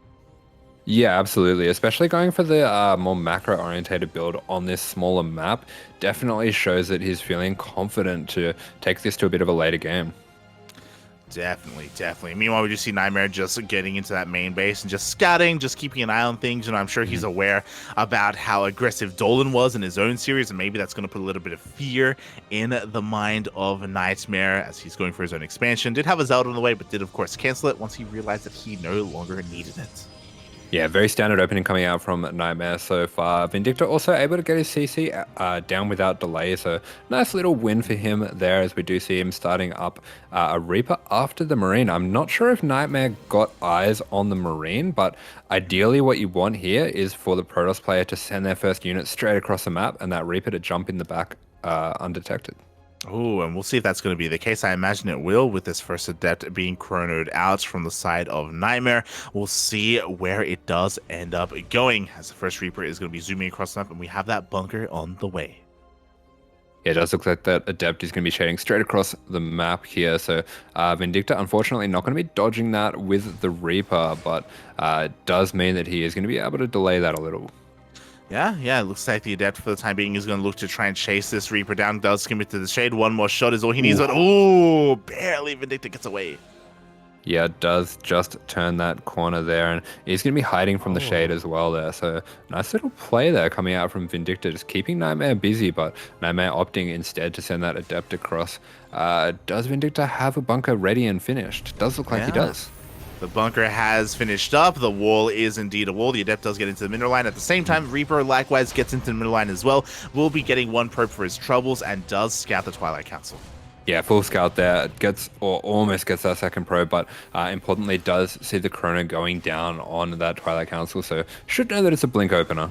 Yeah, absolutely. Especially going for the more macro-orientated build on this smaller map definitely shows that he's feeling confident to take this to a bit of a later game. Definitely, definitely. Meanwhile, we just see Nightmare just getting into that main base and just scouting, just keeping an eye on things. And I'm sure he's aware about how aggressive Dolan was in his own series, and maybe that's going to put a little bit of fear in the mind of Nightmare as he's going for his own expansion. Did have a Zelda on the way, but did, of course, cancel it once he realized that he no longer needed it. Yeah, very standard opening coming out from Nightmare so far. Vindicta also able to get his CC down without delay, so nice little win for him there as we do see him starting up a Reaper after the Marine. I'm not sure if Nightmare got eyes on the Marine, but ideally what you want here is for the Protoss player to send their first unit straight across the map and that Reaper to jump in the back undetected. Oh, and we'll see if that's going to be the case. I imagine it will, with this first Adept being chronoed out from the side of Nightmare. We'll see where it does end up going, as the first Reaper is going to be zooming across the map, and we have that bunker on the way. Yeah, it does look like that Adept is going to be shading straight across the map here. So Vindicta, unfortunately, not going to be dodging that with the Reaper, but it does mean that he is going to be able to delay that a little. Yeah, it looks like the Adept for the time being is going to look to try and chase this Reaper down. Does commit to the shade. One more shot is all he needs, but barely Vindicta gets away. Yeah, it does just turn that corner there, and he's going to be hiding from the shade as well there. So nice little play there coming out from Vindicta, just keeping Nightmare busy, but Nightmare opting instead to send that Adept across. Does Vindicta have a bunker ready and finished? Does look like he does. The bunker has finished up. The wall is indeed a wall. The Adept does get into the mineral line. At the same time, Reaper likewise gets into the mineral line as well. Will be getting 1 probe for his troubles and does scout the Twilight Council. Yeah, full scout there. Gets or almost gets that second probe, but importantly does see the chrono going down on that Twilight Council, so should know that it's a blink opener.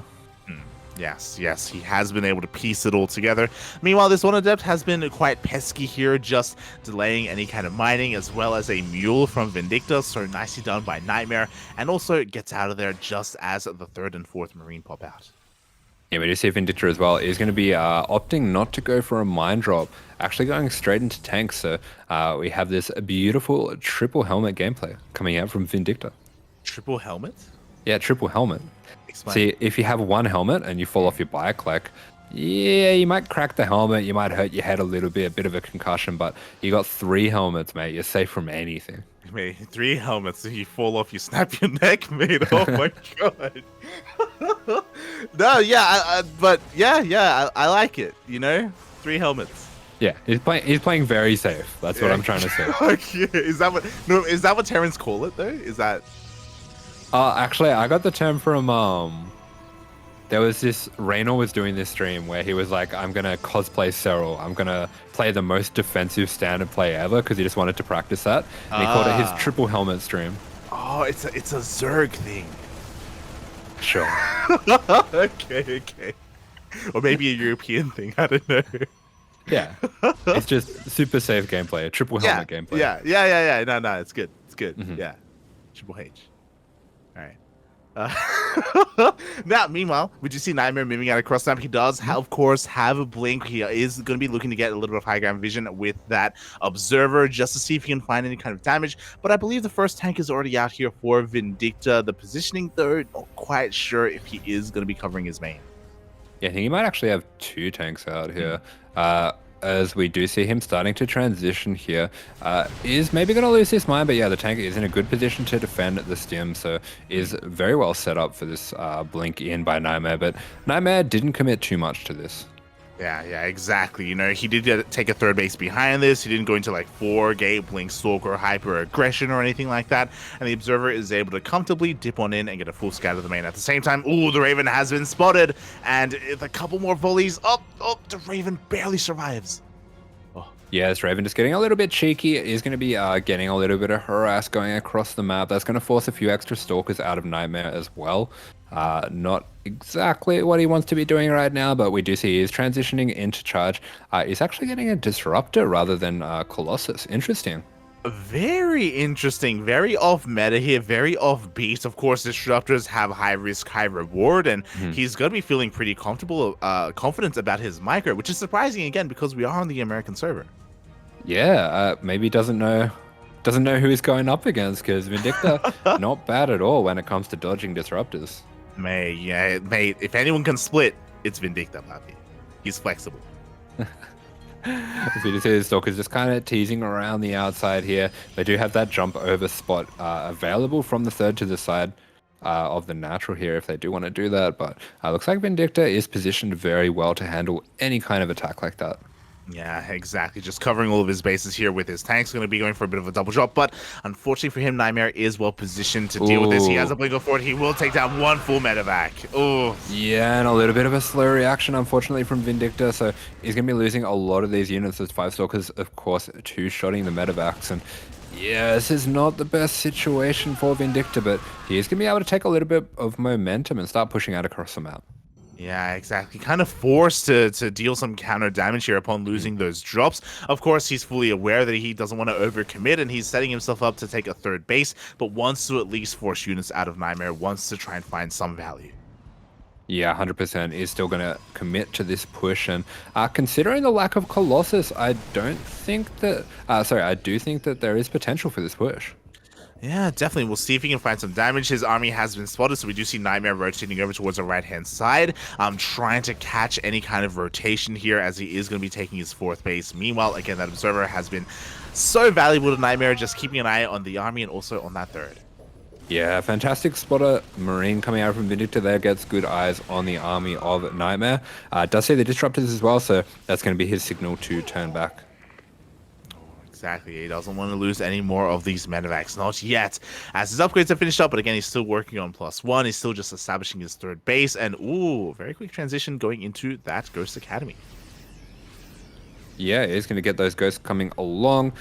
Yes, he has been able to piece it all together. Meanwhile, this one Adept has been quite pesky here, just delaying any kind of mining, as well as a mule from Vindicta, so nicely done by Nightmare, and also gets out of there just as the 3rd and 4th Marine pop out. Yeah, we do see Vindicta as well is going to be opting not to go for a mine drop, actually going straight into tanks, so we have this beautiful triple helmet gameplay coming out from Vindicta. Triple helmet? Yeah, triple helmet. Explain. See, if you have 1 helmet and you fall off your bike, like, yeah, you might crack the helmet, you might hurt your head a little bit, a bit of a concussion, but you got 3 helmets, mate. You're safe from anything. Mate, 3 helmets, if you fall off, you snap your neck, mate. Oh my god. No, yeah, but yeah, I like it, 3 helmets. Yeah, he's playing very safe. That's what I'm trying to say. Okay, is that what Terrans call it though? Is that? Actually, I got the term from there was this Raynor was doing this stream where he was like, I'm gonna cosplay Cyril. I'm gonna play the most defensive standard play ever because he just wanted to practice that. And he called it his triple helmet stream. Oh, it's a Zerg thing. Sure. Okay. Or maybe a European thing. I don't know. Yeah. It's just super safe gameplay, a triple helmet gameplay. Yeah. No, it's good. It's good. Mm-hmm. Yeah. Triple H. All right. Now, meanwhile, we just see Nightmare moving out across the map. He does, of course, have a blink. He is going to be looking to get a little bit of high ground vision with that observer just to see if he can find any kind of damage. But I believe the first tank is already out here for Vindicta. The positioning, though, not quite sure if he is going to be covering his main. Yeah, I think he might actually have 2 tanks out here. As we do see him starting to transition here. Is maybe going to lose this mine, but yeah, the tank is in a good position to defend the stim, so is very well set up for this blink in by Nightmare, but Nightmare didn't commit too much to this. Yeah, exactly. You know, he did take a third base behind this. He didn't go into like 4-gate, blink, stalk, or hyper aggression or anything like that. And the observer is able to comfortably dip on in and get a full scatter of the main. At the same time, ooh, the Raven has been spotted. And with a couple more volleys, the Raven barely survives. Yeah, this Raven just getting a little bit cheeky. Is going to be getting a little bit of harass going across the map. That's going to force a few extra stalkers out of Nightmare as well. Not exactly what he wants to be doing right now, but we do see he's transitioning into charge. He's actually getting a Disruptor rather than Colossus. Interesting. Very interesting, very off meta here, very off beat. Of course, disruptors have high risk, high reward, and he's going to be feeling pretty comfortable, confident about his micro, which is surprising again because we are on the American server. Yeah, maybe doesn't know who he's going up against, because Vindicta not bad at all when it comes to dodging disruptors. Mate, if anyone can split, it's Vindicta, Papi. He's flexible. So you see the Stalkers just kind of teasing around the outside here. They do have that jump over spot available from the third to the side of the natural here if they do want to do that, but looks like Vindicta is positioned very well to handle any kind of attack like that. Yeah, exactly. Just covering all of his bases here with his tanks. Going to be going for a bit of a double drop, but unfortunately for him, Nightmare is well positioned to deal with this. He has a blink of forward. He will take down one full medevac. Oh. Yeah, and a little bit of a slow reaction, unfortunately, from Vindicta. So he's going to be losing a lot of these units as 5 Stalkers, of course, two-shotting the medevacs. And yeah, this is not the best situation for Vindicta, but he is going to be able to take a little bit of momentum and start pushing out across the map. Yeah, exactly. Kind of forced to deal some counter damage here upon losing those drops. Of course, he's fully aware that he doesn't want to overcommit, and he's setting himself up to take a third base, but wants to at least force units out of Nightmare, wants to try and find some value. Yeah, 100% is still going to commit to this push, and considering the lack of Colossus, I do think that there is potential for this push. Yeah, definitely. We'll see if he can find some damage. His army has been spotted, so we do see Nightmare rotating over towards the right-hand side, trying to catch any kind of rotation here as he is going to be taking his 4th base. Meanwhile, again, that Observer has been so valuable to Nightmare, just keeping an eye on the army and also on that 3rd. Yeah, fantastic spotter. Marine coming out from Vindicta there gets good eyes on the army of Nightmare. Does see the Disruptors as well, so that's going to be his signal to turn back. Exactly, he doesn't want to lose any more of these medevacs, not yet. As his upgrades are finished up, but again, he's still working on +1. He's still just establishing his 3rd base, and ooh, very quick transition going into that Ghost Academy. Yeah, he's going to get those ghosts coming along.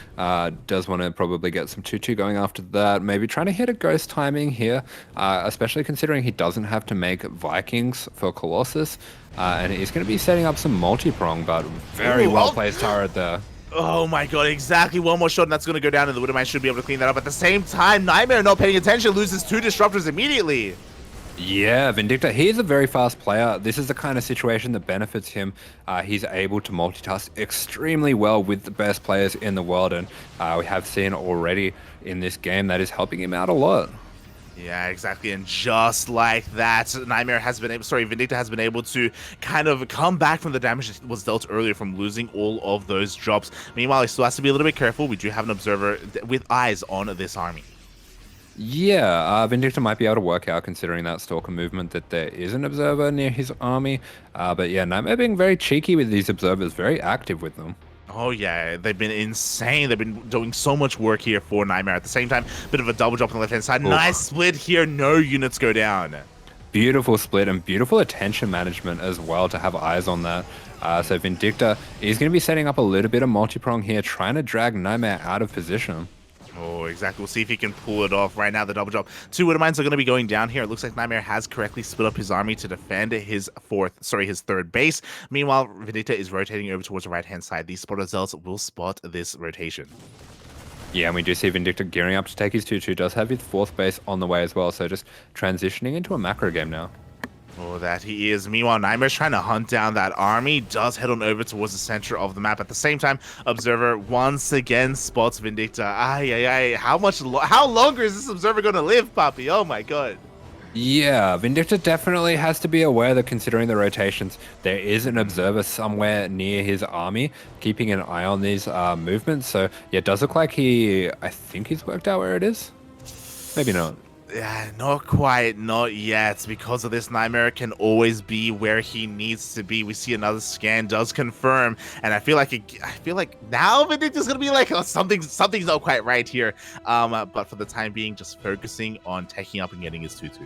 Does want to probably get some 2-2 going after that. Maybe trying to hit a ghost timing here, especially considering he doesn't have to make Vikings for Colossus. And he's going to be setting up some multi-prong, but very well-placed turret there. Oh my god, exactly. One more shot and that's going to go down, and the Widowmine should be able to clean that up. At the same time, Nightmare not paying attention, loses 2 Disruptors immediately. Yeah, Vindicta, he's a very fast player. This is the kind of situation that benefits him. He's able to multitask extremely well with the best players in the world, and we have seen already in this game that is helping him out a lot. Yeah, exactly, and just like that, Vindicta has been able to kind of come back from the damage that was dealt earlier from losing all of those drops. Meanwhile, he still has to be a little bit careful. We do have an Observer with eyes on this army. Yeah, Vindicta might be able to work out, considering that Stalker movement, that there is an Observer near his army. But yeah, Nightmare being very cheeky with these Observers, very active with them. Oh yeah, they've been insane. They've been doing so much work here for Nightmare. At the same time, bit of a double drop on the left-hand side. Ooh. Nice split here. No units go down. Beautiful split and beautiful attention management as well to have eyes on that. So Vindicta is going to be setting up a little bit of multi-prong here, trying to drag Nightmare out of position. Oh, exactly. We'll see if he can pull it off. Right now, the double drop. 2 Widowmines are going to be going down here. It looks like Nightmare has correctly split up his army to defend his 3rd base. Meanwhile, Vindicta is rotating over towards the right-hand side. These spotter zealots will spot this rotation. Yeah, and we do see Vindicta gearing up to take his 2-2. Does have his 4th base on the way as well, so just transitioning into a macro game now. Oh, that he is. Meanwhile, Nightmare's trying to hunt down that army, does head on over towards the center of the map. At the same time, Observer once again spots Vindicta. How longer is this Observer going to live, Papi? Oh my god. Yeah, Vindicta definitely has to be aware that, considering the rotations, there is an Observer somewhere near his army, keeping an eye on these movements. So yeah, it does look like I think he's worked out where it is. Maybe not. Yeah, not quite, not yet. Because of this, Nightmare can always be where he needs to be. We see another scan does confirm, and I feel like now Vindicta's gonna be like, oh, something's not quite right here. But for the time being, just focusing on taking up and getting his 2-2.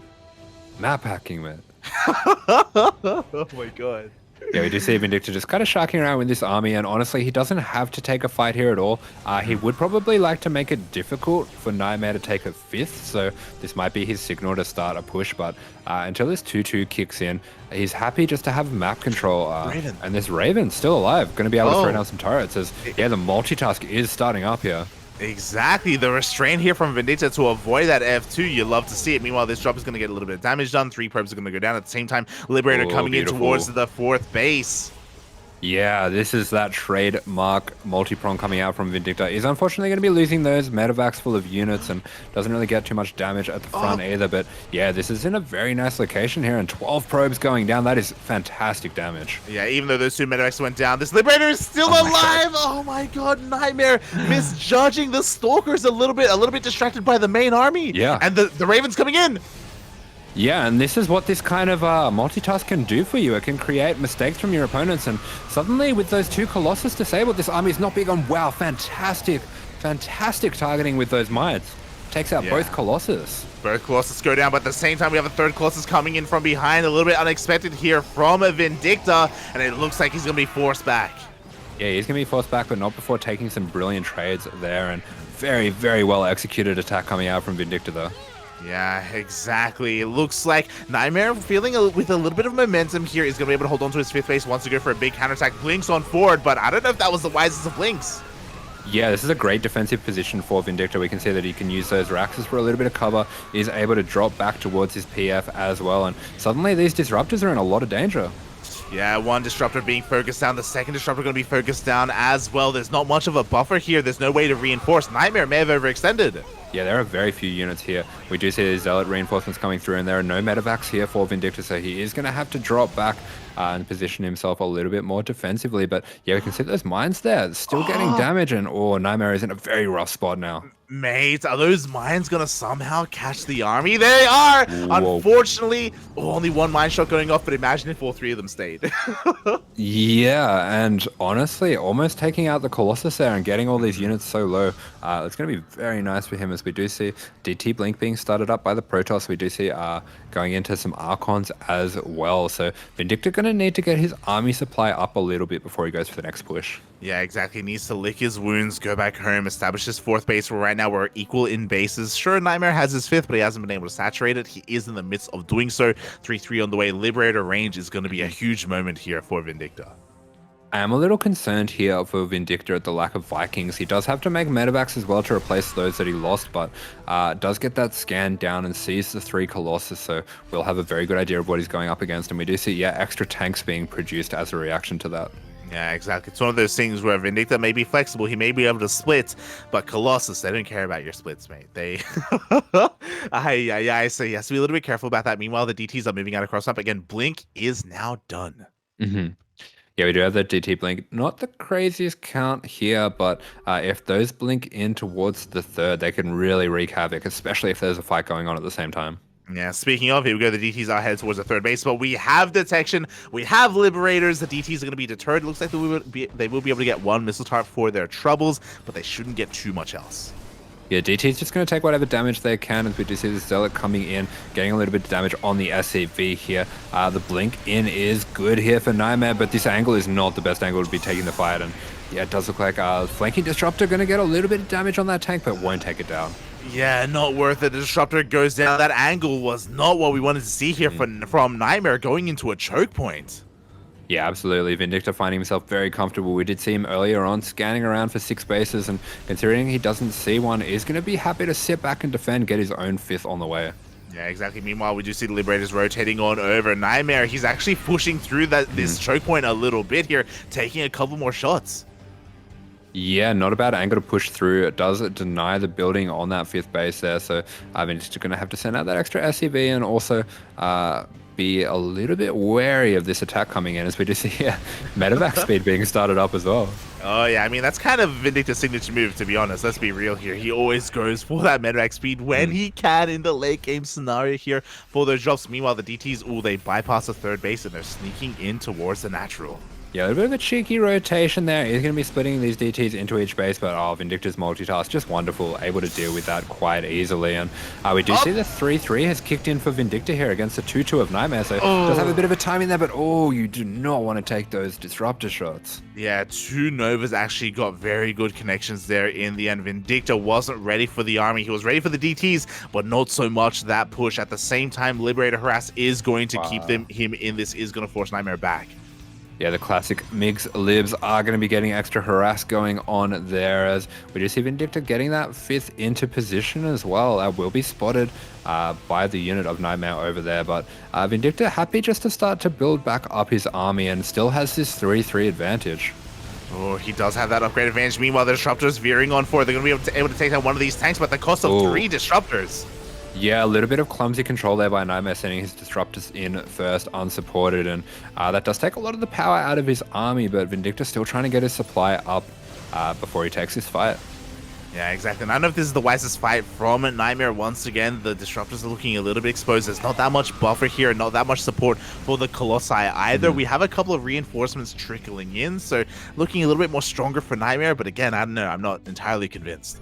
Map hacking, man. Oh my god. Yeah, we do see Vindicta just kind of sharking around with this army, and honestly, he doesn't have to take a fight here at all. He would probably like to make it difficult for Nightmare to take a 5th, so this might be his signal to start a push, but until this 2-2 kicks in, he's happy just to have map control. Raven. And this Raven's still alive, going to be able to throw down some turrets, as, yeah, the multitask is starting up here. Exactly, the restraint here from Vindicta to avoid that F2, you love to see it. Meanwhile, this drop is going to get a little bit of damage done. 3 probes are going to go down at the same time. Liberator coming in towards the 4th base. Yeah, this is that trademark multi-prong coming out from Vindicta. He's unfortunately going to be losing those medevacs full of units and doesn't really get too much damage at the front either. But yeah, this is in a very nice location here, and 12 probes going down. That is fantastic damage. Yeah, even though those 2 medevacs went down, this Liberator is still alive. Oh my god, Nightmare misjudging the Stalkers a little bit distracted by the main army. Yeah. And the Ravens coming in. Yeah, and this is what this kind of multitask can do for you. It can create mistakes from your opponents, and suddenly with those 2 Colossus disabled, this army is not big on, wow, fantastic targeting with those mines. Takes out both Colossus. Both Colossus go down, but at the same time, we have a 3rd Colossus coming in from behind. A little bit unexpected here from Vindicta, and it looks like he's going to be forced back. Yeah, he's going to be forced back, but not before taking some brilliant trades there, and very, very well executed attack coming out from Vindicta though. Yeah, exactly. It looks like Nightmare, feeling with a little bit of momentum here, is going to be able to hold on to his 5th base, wants to go for a big counterattack. Blinks on forward, but I don't know if that was the wisest of Blinks. Yeah, this is a great defensive position for Vindicta. We can see that he can use those Raxes for a little bit of cover. He's able to drop back towards his PF as well, and suddenly these Disruptors are in a lot of danger. Yeah, 1 Disruptor being focused down, the 2nd Disruptor going to be focused down as well. There's not much of a buffer here. There's no way to reinforce. Nightmare may have overextended. Yeah, there are very few units here. We do see the Zealot reinforcements coming through, and there are no medevacs here for Vindicta, so he is going to have to drop back and position himself a little bit more defensively. But yeah, we can see those mines there, still getting damage, and Nightmare is in a very rough spot now. Mate, are those mines gonna somehow catch the army? They are! Whoa. Unfortunately, only 1 mine shot going off, but imagine if all 3 of them stayed. Yeah, and honestly, almost taking out the Colossus there and getting all these units so low. It's going to be very nice for him, as we do see DT Blink being started up by the Protoss. We do see going into some Archons as well. So Vindicta going to need to get his army supply up a little bit before he goes for the next push. Yeah, exactly. He needs to lick his wounds, go back home, establish his 4th base, where right now we're equal in bases. Sure, Nightmare has his 5th, but he hasn't been able to saturate it. He is in the midst of doing so. 3-3 on the way. Liberator range is going to be a huge moment here for Vindicta. I am a little concerned here for Vindicta at the lack of Vikings. He does have to make medevacs as well to replace those that he lost, but does get that scan down and sees the 3 Colossus, so we'll have a very good idea of what he's going up against. And we do see, extra tanks being produced as a reaction to that. Yeah, exactly. It's one of those things where Vindicta may be flexible. He may be able to split, but Colossus, they don't care about your splits, mate. They... so he has to be a little bit careful about that. Meanwhile, the DTs are moving out across up. Again, Blink is now done. Yeah, we do have the DT Blink. Not the craziest count here, but if those blink in towards the 3rd, they can really wreak havoc, especially if there's a fight going on at the same time. Yeah, speaking of, here we go. The DTs are headed towards the 3rd base, but we have detection. We have Liberators. The DTs are going to be deterred. It looks like they will be able to get 1 missile tart for their troubles, but they shouldn't get too much else. Yeah, DT's just going to take whatever damage they can, as we do see the Zealot coming in, getting a little bit of damage on the SCV here. The blink in is good here for Nightmare, but this angle is not the best angle to be taking the fight, and yeah, it does look like Flanking Disruptor going to get a little bit of damage on that tank, but won't take it down. Yeah, not worth it. The Disruptor goes down. That angle was not what we wanted to see here from Nightmare going into a choke point. Yeah, absolutely. Vindicta finding himself very comfortable. We did see him earlier on scanning around for 6 bases, and considering he doesn't see one, is going to be happy to sit back and defend, get his own 5th on the way. Yeah, exactly. Meanwhile, we do see the Liberators rotating on over. Nightmare, he's actually pushing through this choke point a little bit here, taking a couple more shots. Yeah, not a bad angle to push through. It does deny the building on that 5th base there, so Vindicta going to have to send out that extra SCV and also be a little bit wary of this attack coming in, as we do see medevac speed being started up as well. Oh, yeah. I mean, that's kind of Vindicta's signature move, to be honest. Let's be real here. He always goes for that medevac speed when he can in the late game scenario here for those drops. Meanwhile, the DTs, they bypass the third base and they're sneaking in towards the natural. Yeah, a little bit of a cheeky rotation there. He's going to be splitting these DTs into each base, but Vindicta's multitask, just wonderful, able to deal with that quite easily. And we do see the 3-3 has kicked in for Vindicta here against the 2-2 of Nightmare, so does have a bit of a timing there, but you do not want to take those disruptor shots. Yeah, 2 Novas actually got very good connections there in the end. Vindicta wasn't ready for the army. He was ready for the DTs, but not so much that push. At the same time, Liberator Harass is going to keep him in this, is going to force Nightmare back. Yeah, the classic MiGs libs are going to be getting extra harass going on there, as we do see Vindicta getting that 5th into position as well. That will be spotted by the unit of Nightmare over there, but Vindicta happy just to start to build back up his army and still has this 3-3 advantage. Oh, he does have that upgrade advantage. Meanwhile, the Disruptors veering on 4. They're going to be able to take down one of these tanks, but the cost of 3 Disruptors. Yeah, a little bit of clumsy control there by Nightmare, sending his Disruptors in first, unsupported, and that does take a lot of the power out of his army, but Vindicta still trying to get his supply up before he takes his fight. Yeah, exactly. And I don't know if this is the wisest fight from Nightmare. Once again, the Disruptors are looking a little bit exposed. There's not that much buffer here, not that much support for the Colossi either. We have a couple of reinforcements trickling in, so looking a little bit more stronger for Nightmare, but again, I don't know. I'm not entirely convinced.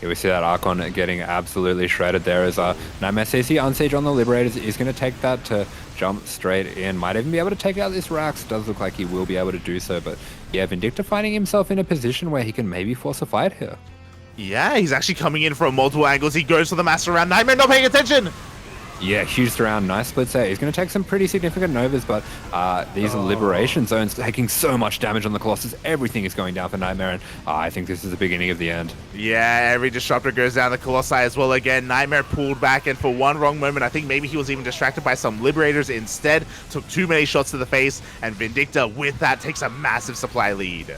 Here we see that Archon getting absolutely shredded there as Nightmare CC Unsiege on the Liberators is going to take that to jump straight in. Might even be able to take out this Rax. Does look like he will be able to do so, but yeah, Vindicta finding himself in a position where he can maybe force a fight here. Yeah, he's actually coming in from multiple angles. He goes for the master round. Nightmare not paying attention. Yeah, huge surround, nice splits there. He's going to take some pretty significant Novas, but these Liberation Zones taking so much damage on the Colossus. Everything is going down for Nightmare, and I think this is the beginning of the end. Yeah, every Disruptor goes down the Colossi as well again. Nightmare pulled back, and for one wrong moment, I think maybe he was even distracted by some Liberators instead. Took too many shots to the face, and Vindicta, with that, takes a massive supply lead.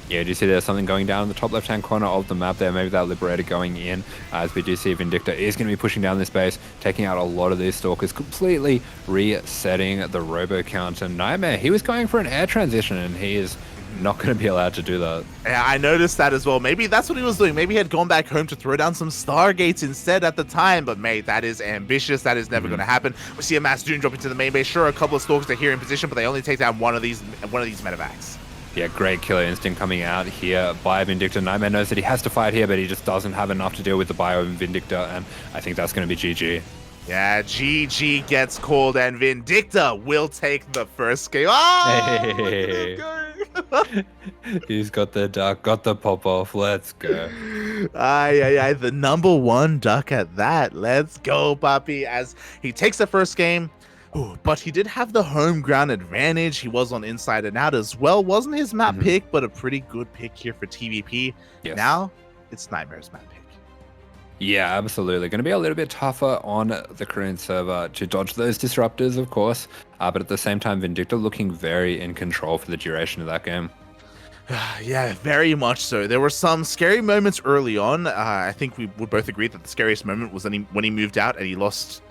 Yeah, do you see there's something going down in the top left-hand corner of the map there? Maybe that Liberator going in, as we do see Vindicta is going to be pushing down this base, taking out a lot of these Stalkers, completely resetting the robo count. And Nightmare, he was going for an air transition, and he is not going to be allowed to do that. Yeah, I noticed that as well. Maybe that's what he was doing. Maybe he had gone back home to throw down some Stargates instead at the time. But, mate, that is ambitious. That is never going to happen. We see a Mass Dune drop into the main base. Sure, a couple of Stalkers are here in position, but they only take down one of these medevacs. Yeah, great killer instinct coming out here by Vindicta. Nightmare knows that he has to fight here, but he just doesn't have enough to deal with the bio in Vindicta, and I think that's going to be GG. Yeah, GG gets called, and Vindicta will take the first game. Oh! Hey. He's got the duck, got the pop-off. Let's go. Aye, the number 1 duck at that. Let's go, puppy, as he takes the first game. Ooh, but he did have the home ground advantage. He was on inside and out as well. Wasn't his map pick, but a pretty good pick here for TVP. Yes. Now, it's Nightmare's map pick. Yeah, absolutely. Going to be a little bit tougher on the Korean server to dodge those disruptors, of course. But at the same time, Vindicta looking very in control for the duration of that game. Yeah, very much so. There were some scary moments early on. I think we would both agree that the scariest moment was when he moved out and he lost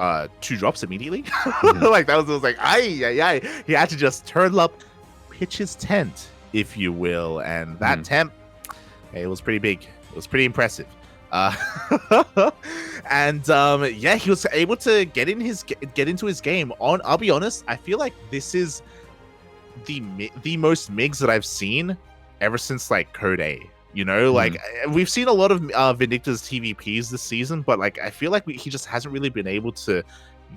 2 drops immediately. Like, that was like, aye. He had to just turn up, pitch his tent, if you will. And that tent, it was pretty big. It was pretty impressive. And yeah, he was able to get into his game. I'll be honest, I feel like this is the most MiGs that I've seen ever since like Code A. You know, like we've seen a lot of Vindicta's TVPs this season, but like I feel like he just hasn't really been able to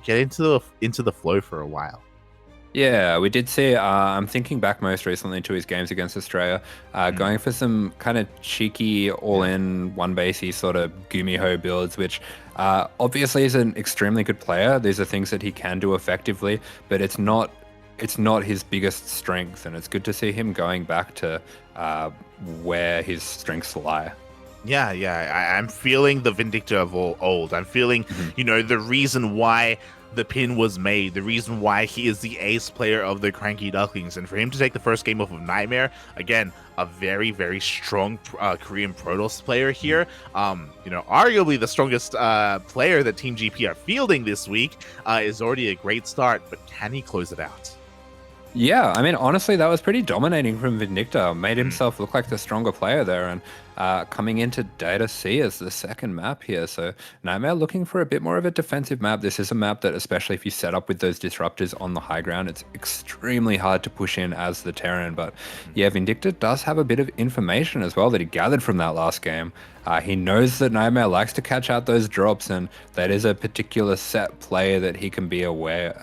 get into the flow for a while. Yeah, we did see, I'm thinking back most recently to his games against Australia, going for some kind of cheeky, all-in, one-basey sort of Gumiho builds, which obviously is an extremely good player. These are things that he can do effectively, but it's not his biggest strength, and it's good to see him going back to where his strengths lie. Yeah, I'm feeling the Vindicta of old. I'm feeling, you know, the reason why the pin was made, the reason why he is the ace player of the CranKy Ducklings. And for him to take the first game off of Nightmare, again, a very, very strong Korean Protoss player here. Arguably the strongest player that Team GP are fielding this week is already a great start, but can he close it out? Yeah, I mean, honestly, that was pretty dominating from Vindicta. Made himself look like the stronger player there, and coming into Data C as the second map here. So Nightmare looking for a bit more of a defensive map. This is a map that, especially if you set up with those disruptors on the high ground, it's extremely hard to push in as the Terran. But yeah, Vindicta does have a bit of information as well that he gathered from that last game. He knows that Nightmare likes to catch out those drops, and that is a particular set play that he can be aware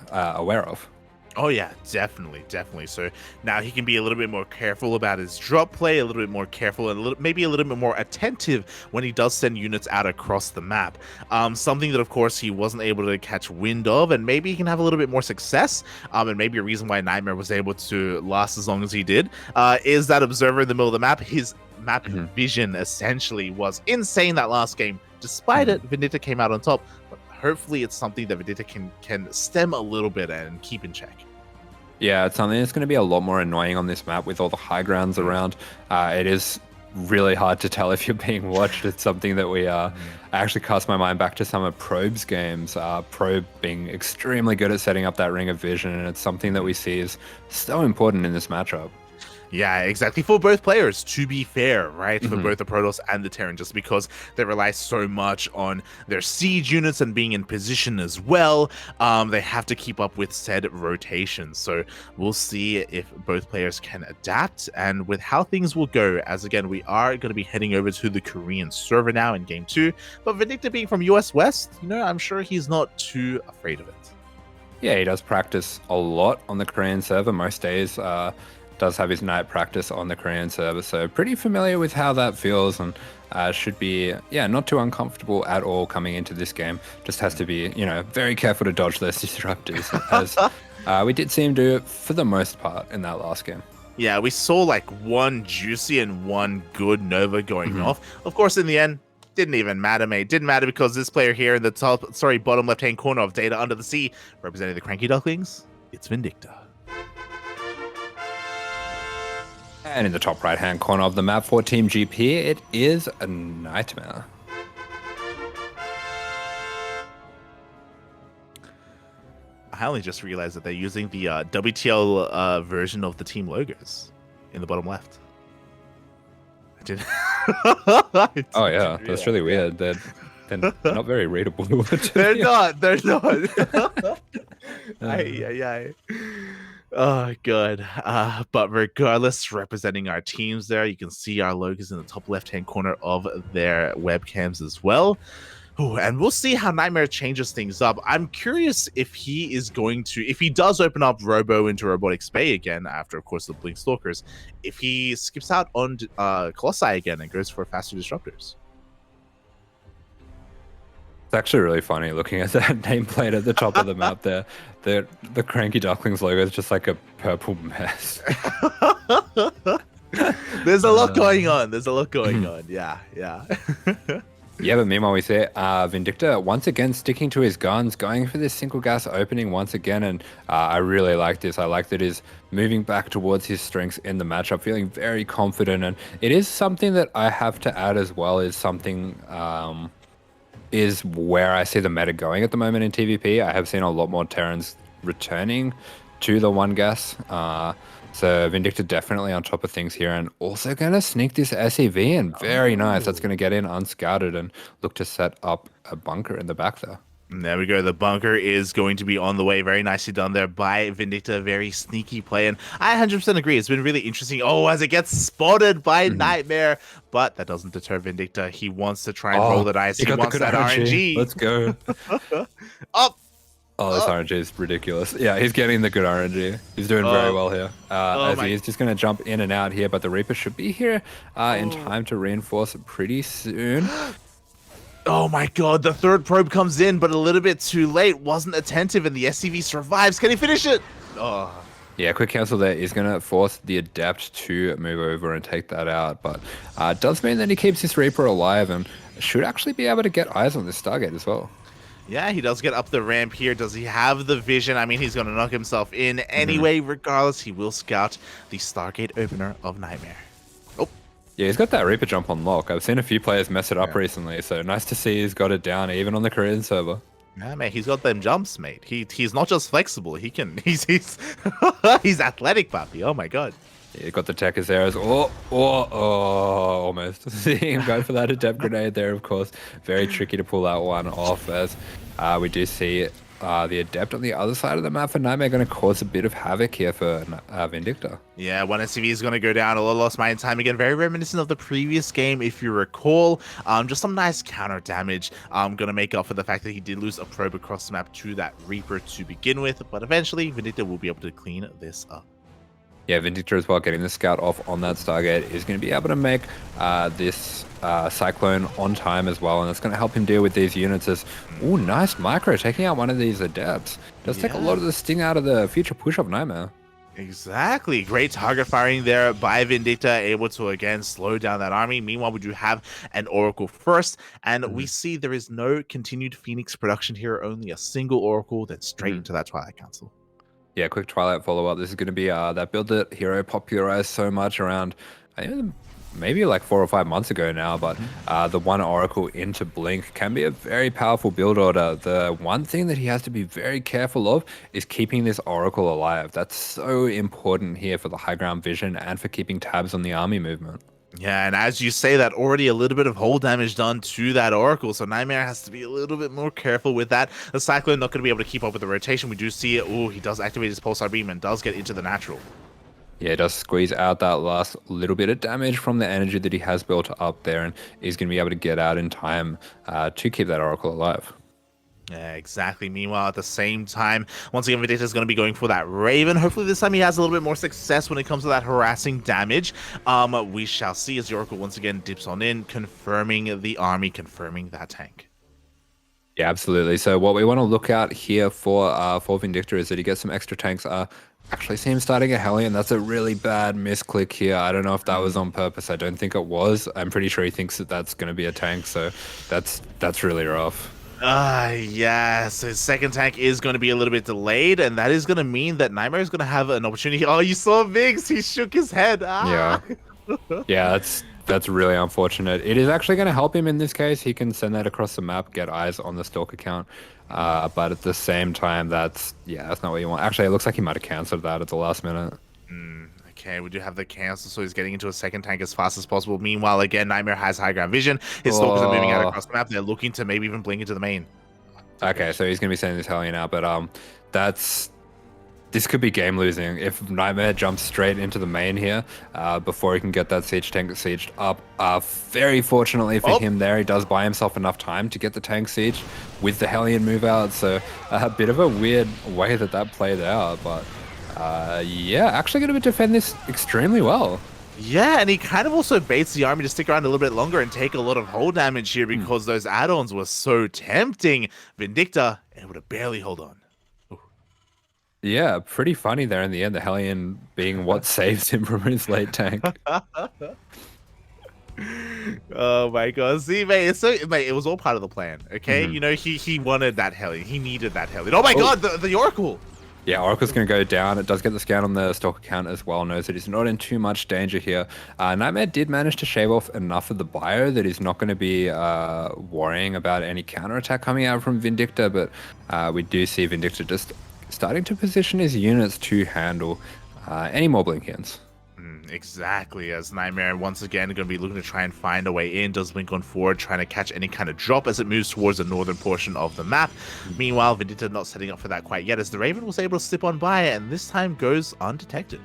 of. Oh yeah, definitely. So now he can be a little bit more careful about his drop play, a little bit more careful, and maybe a little bit more attentive when he does send units out across the map. Something that, of course, he wasn't able to catch wind of, and maybe he can have a little bit more success. And maybe a reason why Nightmare was able to last as long as he did is that observer in the middle of the map. His map vision essentially was insane that last game. Despite it, Vindicta came out on top. Hopefully it's something that Vindicta can stem a little bit and keep in check. Yeah, it's something that's going to be a lot more annoying on this map with all the high grounds around. It is really hard to tell if you're being watched. It's something that I actually cast my mind back to some of Probe's games. Probe being extremely good at setting up that ring of vision, and it's something that we see is so important in this matchup. Yeah, exactly. For both players, to be fair, right? For both the Protoss and the Terran, just because they rely so much on their siege units and being in position as well, they have to keep up with said rotations. So we'll see if both players can adapt and with how things will go, as again, we are going to be heading over to the Korean server now in Game 2. But Vindicta being from US West, I'm sure he's not too afraid of it. Yeah, he does practice a lot on the Korean server most days. Does have his night practice on the Korean server, so pretty familiar with how that feels, and should be not too uncomfortable at all coming into this game. Just has to be very careful to dodge those disruptors, as we did see him do for the most part in that last game. Yeah, we saw like one juicy and one good Nova going off. Of course, in the end, didn't even matter, mate. Didn't matter because this player here in the bottom left-hand corner of Data Under the Sea, representing the CranKy Ducklings, it's Vindicta. And in the top right-hand corner of the map for Team GP, it is a Nightmare. I only just realized that they're using the WTL version of the team logos in the bottom left. I didn't. Oh yeah, that's really weird. They're not very readable. They're not. Aye. Oh, good. But regardless, representing our teams there, you can see our logos in the top left-hand corner of their webcams as well. Ooh, and we'll see how Nightmare changes things up. I'm curious if he does open up Robo into Robotics Bay again, after, of course, the Blink Stalkers, if he skips out on Colossi again and goes for faster disruptors. It's actually really funny looking at that nameplate at the top of the map there. The CranKy Ducklings logo is just like a purple mess. There's a lot going on. Yeah. Yeah, but meanwhile we see Vindicta once again sticking to his guns, going for this single gas opening once again, and I really like this. I like that he's moving back towards his strengths in the matchup, feeling very confident, and it is something that I have to add as well, is something is where I see the meta going at the moment in TVP. I have seen a lot more Terrans returning to the one gas. So Vindicta definitely on top of things here, and also going to sneak this SEV in. Very nice. That's going to get in unscouted and look to set up a bunker in the back there. And there we go. The bunker is going to be on the way. Very nicely done there by Vindicta. Very sneaky play. And I 100% agree. It's been really interesting. Oh, as it gets spotted by Nightmare. But that doesn't deter Vindicta. He wants to try and roll the dice. He wants that RNG. Let's go. Up. Oh, this RNG is ridiculous. Yeah, he's getting the good RNG. He's doing very well here. He's just going to jump in and out here. But the Reaper should be here in time to reinforce pretty soon. Oh my god, the third probe comes in, but a little bit too late. Wasn't attentive, and the SCV survives. Can he finish it? Oh. Yeah, quick cancel there is going to force the Adept to move over and take that out. But it does mean that he keeps his Reaper alive and should actually be able to get eyes on this Stargate as well. Yeah, he does get up the ramp here. Does he have the vision? I mean, he's going to knock himself in anyway. Regardless, he will scout the Stargate opener of Nightmare. Oh, Yeah, he's got that Reaper jump on lock. I've seen a few players mess it up recently, so nice to see he's got it down, even on the Korean server. yeah, mate, he's got them jumps, mate. He's not just flexible. He's he's athletic, puppy. Oh my god. Yeah, got the tech as there as almost. Seeing him go for that adept grenade there, of course. Very tricky to pull that one off, as we do see the adept on the other side of the map for Nightmare going to cause a bit of havoc here for Vindicta. Yeah, one SCV is going to go down. A lot lost mine time again. Very reminiscent of the previous game, if you recall. Just some nice counter damage. Going to make up for the fact that he did lose a probe across the map to that Reaper to begin with. But eventually, Vindicta will be able to clean this up. Yeah, Vindicta as well, getting the scout off on that Stargate is going to be able to make this Cyclone on time as well, and it's going to help him deal with these units as, ooh, nice micro, taking out one of these Adepts. Does take a lot of the sting out of the future push of Nightmare. Exactly. Great target firing there by Vindicta, able to, again, slow down that army. Meanwhile, we do have an Oracle first, and we see there is no continued Phoenix production here, only a single Oracle, then straight into that Twilight Council. Yeah, quick Twilight follow-up. This is going to be that build that Hero popularized so much around, maybe like 4 or 5 months ago now, but the one Oracle into Blink can be a very powerful build order. The one thing that he has to be very careful of is keeping this Oracle alive. That's so important here for the high ground vision and for keeping tabs on the army movement. Yeah, and as you say that, already a little bit of hull damage done to that Oracle, so Nightmare has to be a little bit more careful with that. The Cyclone not going to be able to keep up with the rotation. We do see it. Oh, he does activate his Pulsar Beam and does get into the natural. Yeah, he does squeeze out that last little bit of damage from the energy that he has built up there, and he's going to be able to get out in time to keep that Oracle alive. Yeah, exactly. Meanwhile, at the same time, once again, Vindicta is going to be going for that Raven. Hopefully this time he has a little bit more success when it comes to that harassing damage. We shall see as the Oracle once again dips on in, confirming the army, confirming that tank. Yeah, absolutely. So what we want to look out here for Vindicta is that he gets some extra tanks. Actually see him starting a Hellion. That's a really bad misclick here. I don't know if that was on purpose. I don't think it was. I'm pretty sure he thinks that that's going to be a tank, so that's really rough. Yeah, so his second tank is going to be a little bit delayed, and that is going to mean that Nightmare is going to have an opportunity. Oh, you saw Viggs, he shook his head. Yeah. Yeah, that's really unfortunate. It is actually going to help him in this case. He can send that across the map, get eyes on the Stalker count. But at the same time, that's not what you want. Actually, it looks like he might have cancelled that at the last minute. Okay, we do have the cancel, so he's getting into a second tank as fast as possible. Meanwhile, again, Nightmare has high ground vision. His Stalkers are moving out across the map. They're looking to maybe even blink into the main. Okay, so he's going to be sending this Hellion out, but this could be game losing if Nightmare jumps straight into the main here before he can get that siege tank sieged up. Very fortunately for him there, he does buy himself enough time to get the tank sieged with the Hellion move out. So a bit of a weird way that played out, but yeah, actually going to defend this extremely well. Yeah, and he kind of also baits the army to stick around a little bit longer and take a lot of hull damage here because those add-ons were so tempting. Vindicta able to barely hold on. Yeah, pretty funny there in the end, the Hellion being what saves him from his late tank. Oh my god. See, mate, it was all part of the plan, okay? You know, he wanted that Hellion. He needed that Hellion. Oh my god, the Oracle! Yeah, Oracle's going to go down. It does get the scan on the Stalker count as well. Knows that he's not in too much danger here. Nightmare did manage to shave off enough of the bio that he's not going to be worrying about any counterattack coming out from Vindicta, but we do see Vindicta just starting to position his units to handle any more Blinkians. Exactly, as Nightmare once again going to be looking to try and find a way in. Does blink on forward, trying to catch any kind of drop as it moves towards the northern portion of the map. Meanwhile, Vindicta not setting up for that quite yet, as the Raven was able to slip on by and this time goes undetected.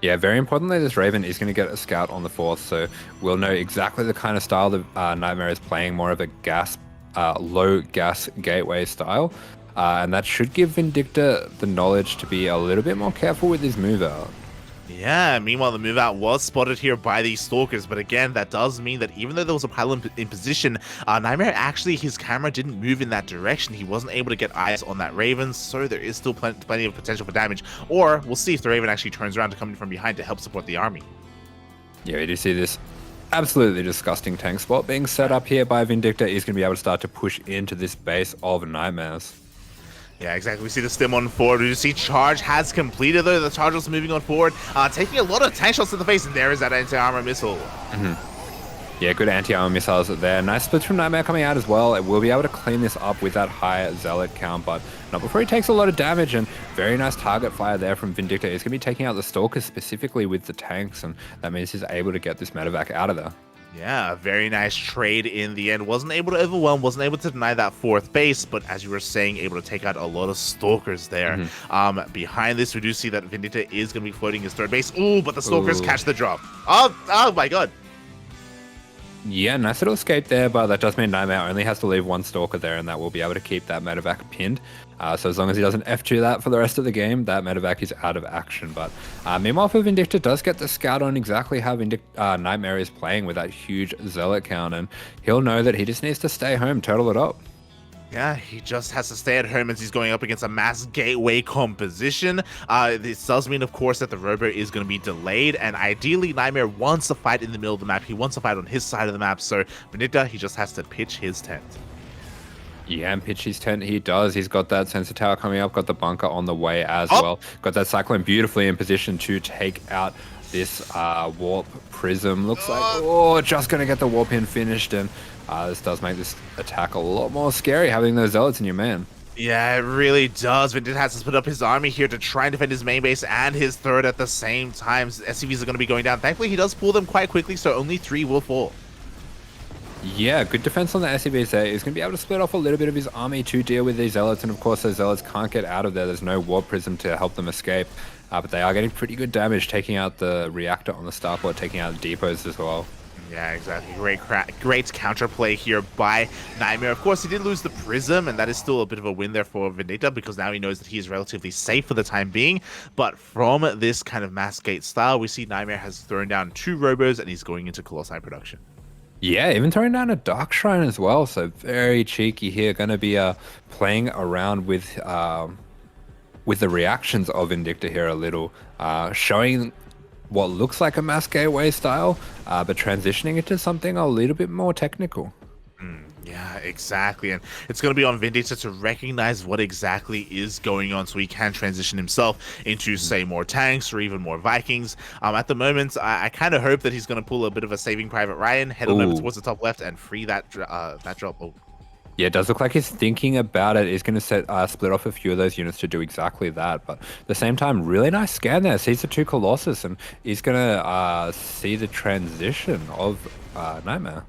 Yeah, very importantly, this Raven is going to get a scout on the 4th, so we'll know exactly the kind of style that Nightmare is playing, more of a low gas gateway style. And that should give Vindicta the knowledge to be a little bit more careful with his move out. Yeah, meanwhile, the move out was spotted here by these Stalkers, but again, that does mean that even though there was a pylon in position, Nightmare actually, his camera didn't move in that direction. He wasn't able to get eyes on that Raven, so there is still plenty of potential for damage. Or we'll see if the Raven actually turns around to come in from behind to help support the army. Yeah, we do see this Absolutely disgusting tank spot being set up here by Vindicta. He's going to be able to start to push into this base of Nightmares. Yeah, exactly. We see the stim on forward. We see charge has completed though. The charge also moving on forward, taking a lot of tank shots to the face, and there is that anti-armor missile. Yeah, good anti-armor missiles there. Nice splits from Nightmare coming out as well. It will be able to clean this up with that high Zealot count, but not before he takes a lot of damage, and very nice target fire there from Vindicta. He's going to be taking out the Stalkers specifically with the tanks, and that means he's able to get this medevac out of there. Yeah, a very nice trade in the end. Wasn't able to overwhelm, wasn't able to deny that fourth base, but as you were saying, able to take out a lot of Stalkers there. Behind this, we do see that Vindicta is going to be floating his third base. Ooh, but the Stalkers catch the drop. Oh my god. Yeah, nice little escape there, but that does mean Nightmare only has to leave one Stalker there, and that will be able to keep that medevac pinned. So as long as he doesn't F2 that for the rest of the game, that medevac is out of action. But meanwhile, for Vindicta, does get the scout on exactly how Nightmare is playing with that huge Zealot count, and he'll know that he just needs to stay home, total it up. Yeah, he just has to stay at home as he's going up against a mass gateway composition. This does mean, of course, that the robo is going to be delayed, and ideally, Nightmare wants to fight in the middle of the map. He wants to fight on his side of the map, so Vindicta, he just has to pitch his tent. Yeah, and pitch his tent he does. He's got that sensor tower coming up, got the bunker on the way as well. Got that Cyclone beautifully in position to take out this warp prism. Looks like, just going to get the warp in finished, and this does make this attack a lot more scary, having those Zealots in your man. Yeah, it really does. Vindicta has to split up his army here to try and defend his main base and his third at the same time. SCVs are going to be going down. Thankfully, he does pull them quite quickly, so only 3 will fall. Yeah, good defense on the SCVs there. He's going to be able to split off a little bit of his army to deal with these Zealots, and of course those Zealots can't get out of there. There's no warp prism to help them escape, but they are getting pretty good damage, taking out the reactor on the starport, taking out the depots as well. Yeah, exactly. Great counterplay here by Nightmare. Of course, he did lose the Prism, and that is still a bit of a win there for Vindicta, because now he knows that he is relatively safe for the time being. But from this kind of mass gate style, we see Nightmare has thrown down 2 robos, and he's going into Colossi production. Yeah, even throwing down a Dark Shrine as well, so very cheeky here. Going to be playing around with the reactions of Vindicta here a little, showing what looks like a mass gateway style, but transitioning it to something a little bit more technical. Yeah, exactly. And it's going to be on Vindicta to recognize what exactly is going on so he can transition himself into, say, more tanks or even more Vikings. At the moment, I kind of hope that he's going to pull a bit of a Saving Private Ryan, head on over towards the top left, and free that drop. Yeah, it does look like he's thinking about it. He's going to split off a few of those units to do exactly that. But at the same time, really nice scan there. Sees the 2 Colossus, and he's going to see the transition of Nightmare.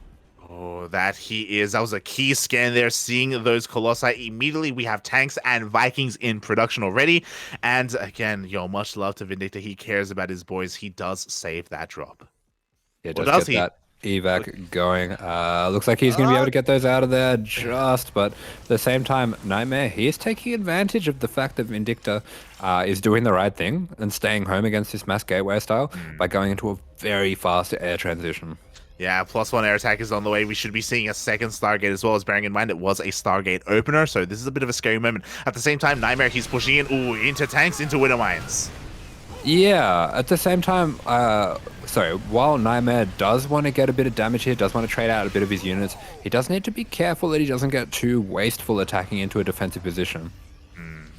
Oh, that he is. That was a key scan there, seeing those Colossi. Immediately, we have tanks and Vikings in production already. And again, much love to Vindicta. He cares about his boys. He does save that drop. Yeah, does get that evac going. Looks like he's going to be able to get those out of there but at the same time, Nightmare, he is taking advantage of the fact that Vindicta is doing the right thing and staying home against this mass gateway style by going into a very fast air transition. Yeah, +1 air attack is on the way. We should be seeing a second Stargate as well, as bearing in mind it was a Stargate opener, so this is a bit of a scary moment. At the same time, Nightmare, he's pushing in, into tanks, into Widow Mines. Yeah, at the same time, while Nightmare does want to get a bit of damage here, does want to trade out a bit of his units, he does need to be careful that he doesn't get too wasteful attacking into a defensive position.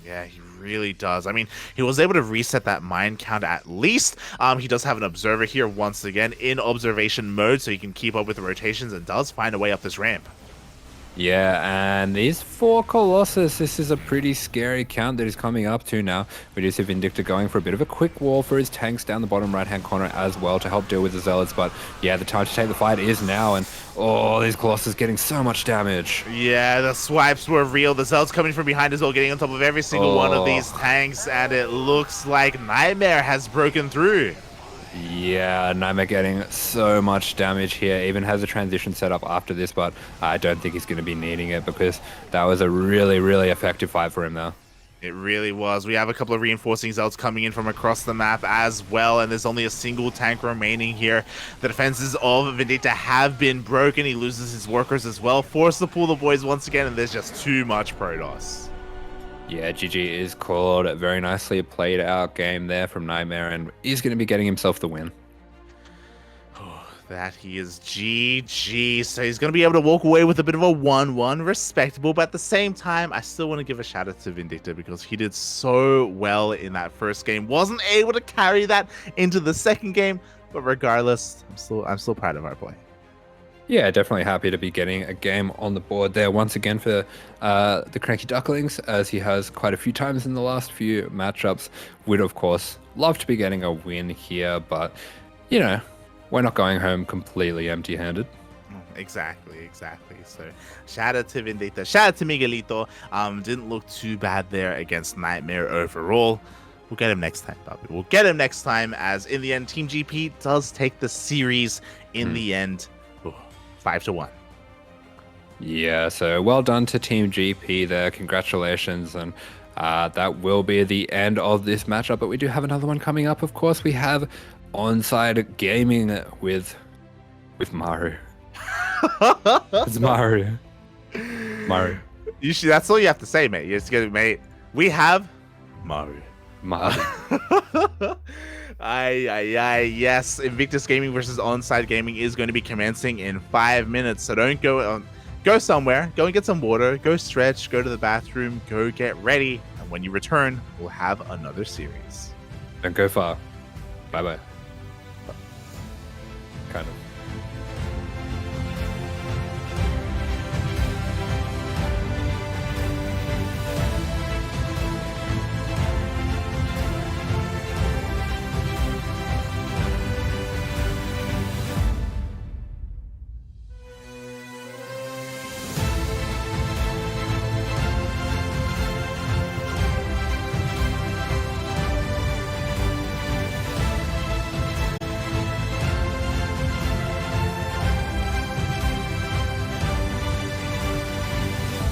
Yeah, he really does. I mean, he was able to reset that mine count at least. He does have an observer here once again in observation mode, so he can keep up with the rotations and does find a way up this ramp. Yeah, and these 4 Colossus, this is a pretty scary count that he's coming up to now. We do see Vindicta going for a bit of a quick wall for his tanks down the bottom right-hand corner as well to help deal with the Zealots. But yeah, the time to take the fight is now, and these Colossus getting so much damage. Yeah, the swipes were real. The Zealots coming from behind as well, getting on top of every single one of these tanks, and it looks like Nightmare has broken through. Yeah, Nightmare getting so much damage here. Even has a transition set up after this, but I don't think he's going to be needing it because that was a really, really effective fight for him there. It really was. We have a couple of reinforcing Zealots coming in from across the map as well, and there's only a single tank remaining here. The defenses of Vindicta have been broken. He loses his workers as well. Forced to pull the boys once again, and there's just too much Protoss. Yeah, GG is called. Very nicely played out game there from Nightmare, and he's going to be getting himself the win. That he is GG. So he's going to be able to walk away with a bit of a 1-1. Respectable. But at the same time, I still want to give a shout out to Vindicta because he did so well in that first game. Wasn't able to carry that into the second game. But regardless, I'm still proud of our boy. Yeah, definitely happy to be getting a game on the board there once again for the CranKy Ducklings, as he has quite a few times in the last few matchups. Would, of course, love to be getting a win here, but, you know, we're not going home completely empty-handed. Exactly. So shout out to Vindicta, shout out to Miguelito. Didn't look too bad there against Nightmare overall. We'll get him next time, Bobby. We'll get him next time, as in the end, Team GP does take the series in the end. 5-1. Yeah, so well done to Team GP there. Congratulations. And that will be the end of this matchup. But we do have another one coming up. Of course, we have Onside Gaming with Maru. It's Maru. Maru. That's all you have to say, mate. You just get it, mate. We have Maru. Yes, Invictus Gaming versus Onside Gaming is going to be commencing in 5 minutes, so don't go somewhere, go and get some water, go stretch, go to the bathroom, go get ready, and when you return, we'll have another series. Don't go far. Bye-bye. Kind of.